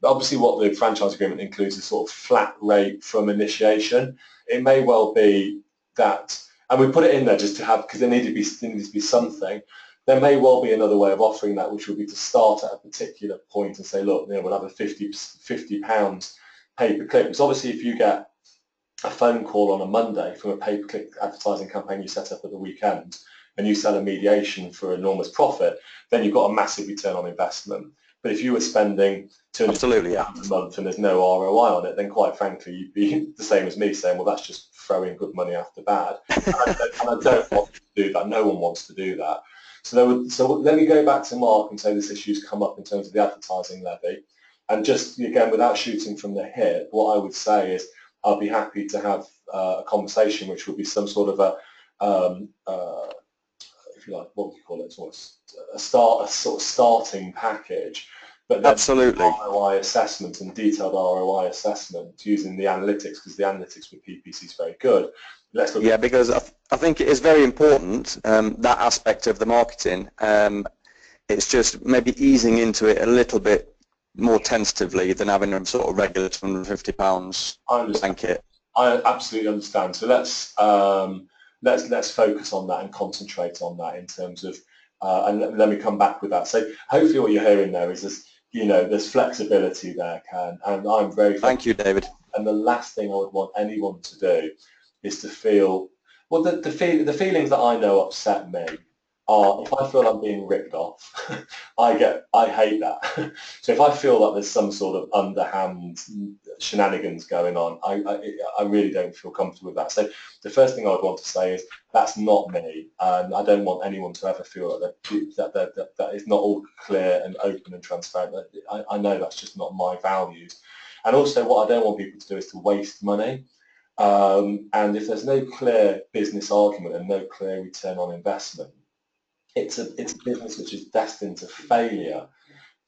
Obviously, what the franchise agreement includes is sort of flat rate from initiation. It may well be that, and we put it in there just to have, because there needs to be something. There may well be another way of offering that, which would be to start at a particular point and say, look, we'll have a £50 pay-per-click. Because obviously, if you get a phone call on a Monday from a pay-per-click advertising campaign you set up at the weekend, and you sell a mediation for enormous profit, then you've got a massive return on investment. But if you were spending £200 a month and there's no ROI on it, then quite frankly, you'd be the same as me saying, well, that's just throwing good money after bad. And I don't want to do that. No one wants to do that. So let me go back to Mark and say this issue's come up in terms of the advertising levy. And just, again, without shooting from the hip, what I would say is I'll be happy to have a conversation which would be some sort of if you like, what would you call it, sort of starting package, but then Absolutely. ROI assessment and detailed ROI assessment using the analytics, because the analytics with PPC is very good. Let's look Yeah, because I think it is very important, that aspect of the marketing. It's just maybe easing into it a little bit more tentatively than having a sort of regular £250 blanket. I absolutely understand. So let's focus on that and concentrate on that in terms of, and let me come back with that. So hopefully what you're hearing there is this, there's flexibility there, Ken, and I'm very Thank you, David. And the last thing I would want anyone to do is to feel, well, the feelings that I know upset me are, if I feel I'm being ripped off, I hate that. So if I feel that there's some sort of underhand shenanigans going on, I really don't feel comfortable with that. So the first thing I would want to say is that's not me, and I don't want anyone to ever feel that it's not all clear and open and transparent. I know that's just not my values. And also what I don't want people to do is to waste money. And if there's no clear business argument and no clear return on investment, it's a business which is destined to failure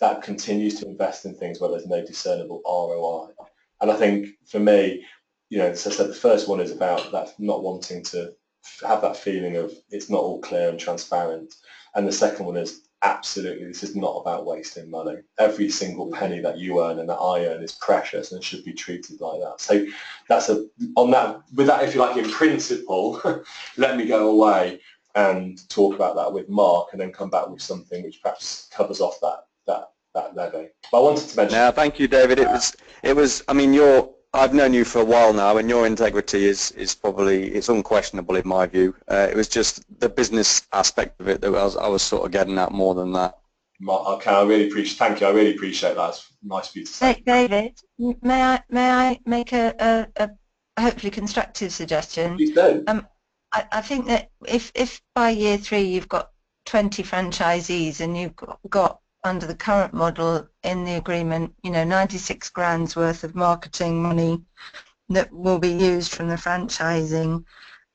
that continues to invest in things where there's no discernible ROI. And I think for me, as I said, the first one is about that not wanting to have that feeling of it's not all clear and transparent. And the second one is absolutely, this is not about wasting money. Every single penny that you earn and that I earn is precious and should be treated like that. So that's with that, if you like, in principle, let me go away and talk about that with Mark, and then come back with something which perhaps covers off that levy. But I wanted to mention. Yeah, thank you, David. It was. I mean, I've known you for a while now, and your integrity is probably, it's unquestionable in my view. It was just the business aspect of it that I was sort of getting at more than that. Mark, okay, I really appreciate. Thank you. I really appreciate that. It's nice for you to say. David, may I make a hopefully constructive suggestion? Please do. I think that if by year 3 you've got 20 franchisees and you've got under the current model in the agreement, 96 grand's worth of marketing money that will be used from the franchising,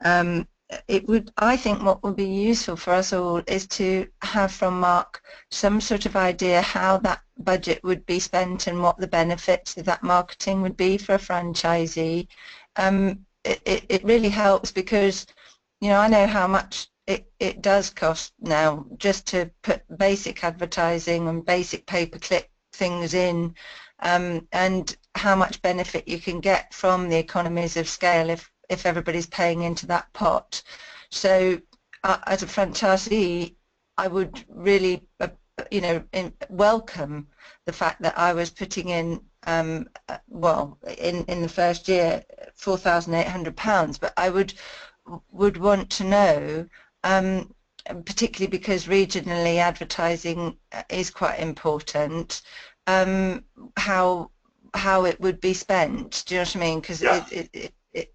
I think what would be useful for us all is to have from Mark some sort of idea how that budget would be spent and what the benefits of that marketing would be for a franchisee. It really helps because I know how much it does cost now just to put basic advertising and basic pay-per-click things in, and how much benefit you can get from the economies of scale if everybody's paying into that pot. So as a franchisee, I would really welcome the fact that I was putting in in the first year £4,800, but I would want to know, particularly because regionally advertising is quite important, how it would be spent. Do you know what I mean? Because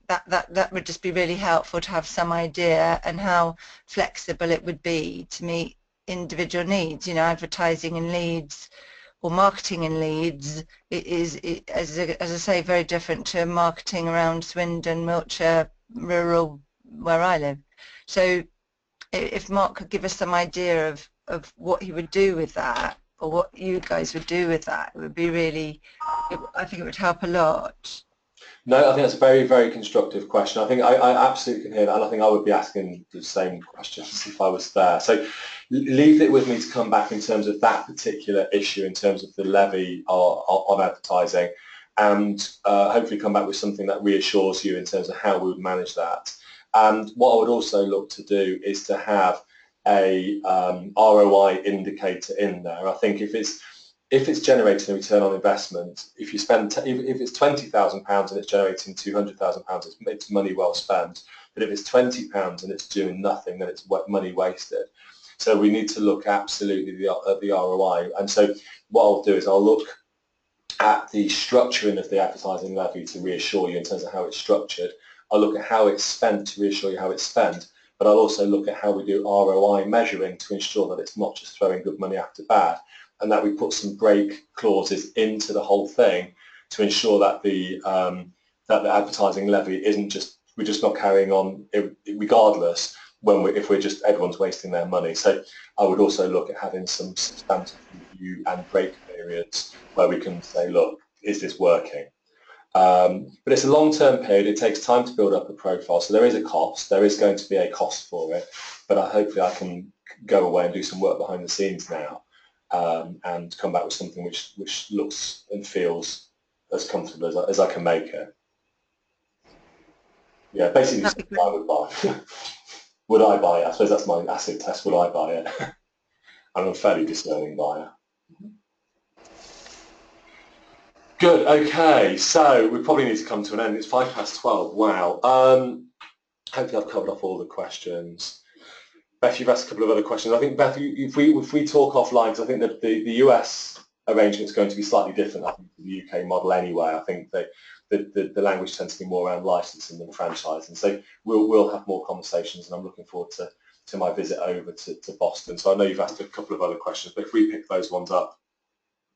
that would just be really helpful to have some idea, and how flexible it would be to meet individual needs. Advertising in Leeds or marketing in Leeds is as I say, very different to marketing around Swindon, Wiltshire, rural, where I live. So if Mark could give us some idea of what he would do with that, or what you guys would do with that, it would be really, I think it would help a lot. No, I think that's a very, very constructive question. I think I absolutely can hear that, and I think I would be asking the same questions if I was there. So leave it with me to come back in terms of that particular issue, in terms of the levy on advertising, and hopefully come back with something that reassures you in terms of how we would manage that. And what I would also look to do is to have a ROI indicator in there. I think if it's generating a return on investment, if you spend, if it's £20,000 and it's generating £200,000, it's money well spent. But if it's £20 and it's doing nothing, then it's money wasted. So we need to look absolutely at the ROI. And so what I'll do is I'll look at the structuring of the advertising levy to reassure you in terms of how it's structured. I'll look at how it's spent to reassure you how it's spent. But I'll also look at how we do ROI measuring to ensure that it's not just throwing good money after bad, and that we put some break clauses into the whole thing to ensure that the advertising levy isn't just, we're just not carrying on regardless. if we're just everyone's wasting their money. So I would also look at having some substantive review and break periods where we can say, look, is this working? But it's a long-term period. It takes time to build up a profile, so there is a cost. There is going to be a cost for it, but hopefully I can go away and do some work behind the scenes now and come back with something which looks and feels as comfortable as I can make it. Yeah, basically something I would buy. Would I buy it? I suppose that's my acid test. Would I buy it? I'm a fairly discerning buyer. Good, okay, so we probably need to come to an end. It's 12:05. Wow. Hopefully I've covered off all the questions. Beth, you've asked a couple of other questions. I think, Beth, if we talk offline, because I think that the US arrangement is going to be slightly different, I think, to the UK model anyway. I think the language tends to be more around licensing than franchising. So we'll have more conversations, and I'm looking forward to my visit over to Boston. So I know you've asked a couple of other questions, but if we pick those ones up,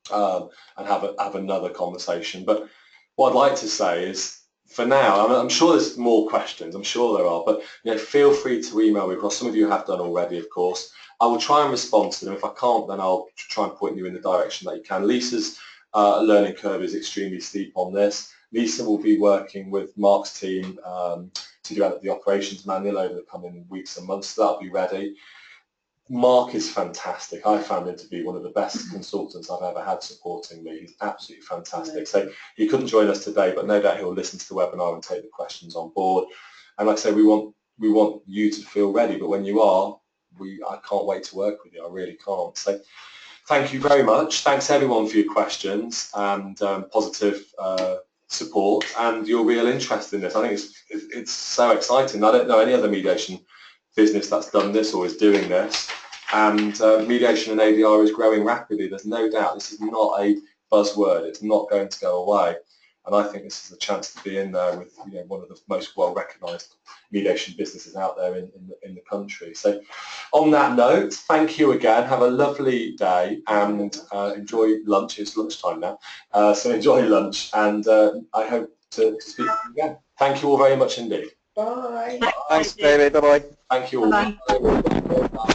and have another conversation. But what I'd like to say is, for now, I'm sure there's more questions. I'm sure there are, but feel free to email me across. Some of you have done already, of course. I will try and respond to them. If I can't, then I'll try and point you in the direction that you can. Lisa's learning curve is extremely steep on this. Lisa will be working with Mark's team to develop the operations manual over the coming weeks and months. So that'll be ready. Mark is fantastic. I found him to be one of the best consultants I've ever had supporting me. He's absolutely fantastic. So he couldn't join us today, but no doubt he'll listen to the webinar and take the questions on board. And like I say, we want you to feel ready, but when you are, I can't wait to work with you. I really can't. So thank you very much. Thanks everyone for your questions and positive support and your real interest in this. I think it's so exciting. I don't know any other mediation business that's done this or is doing this, and mediation and ADR is growing rapidly. There's no doubt this is not a buzzword. It's not going to go away, and I think this is a chance to be in there with one of the most well-recognised mediation businesses out there in the country. So on that note, thank you again. Have a lovely day and enjoy lunch. It's lunchtime now, so enjoy lunch, and I hope to speak to you again. Thank you all very much indeed. Bye. Thanks, David. Bye-bye. Thank you all. Bye. Bye.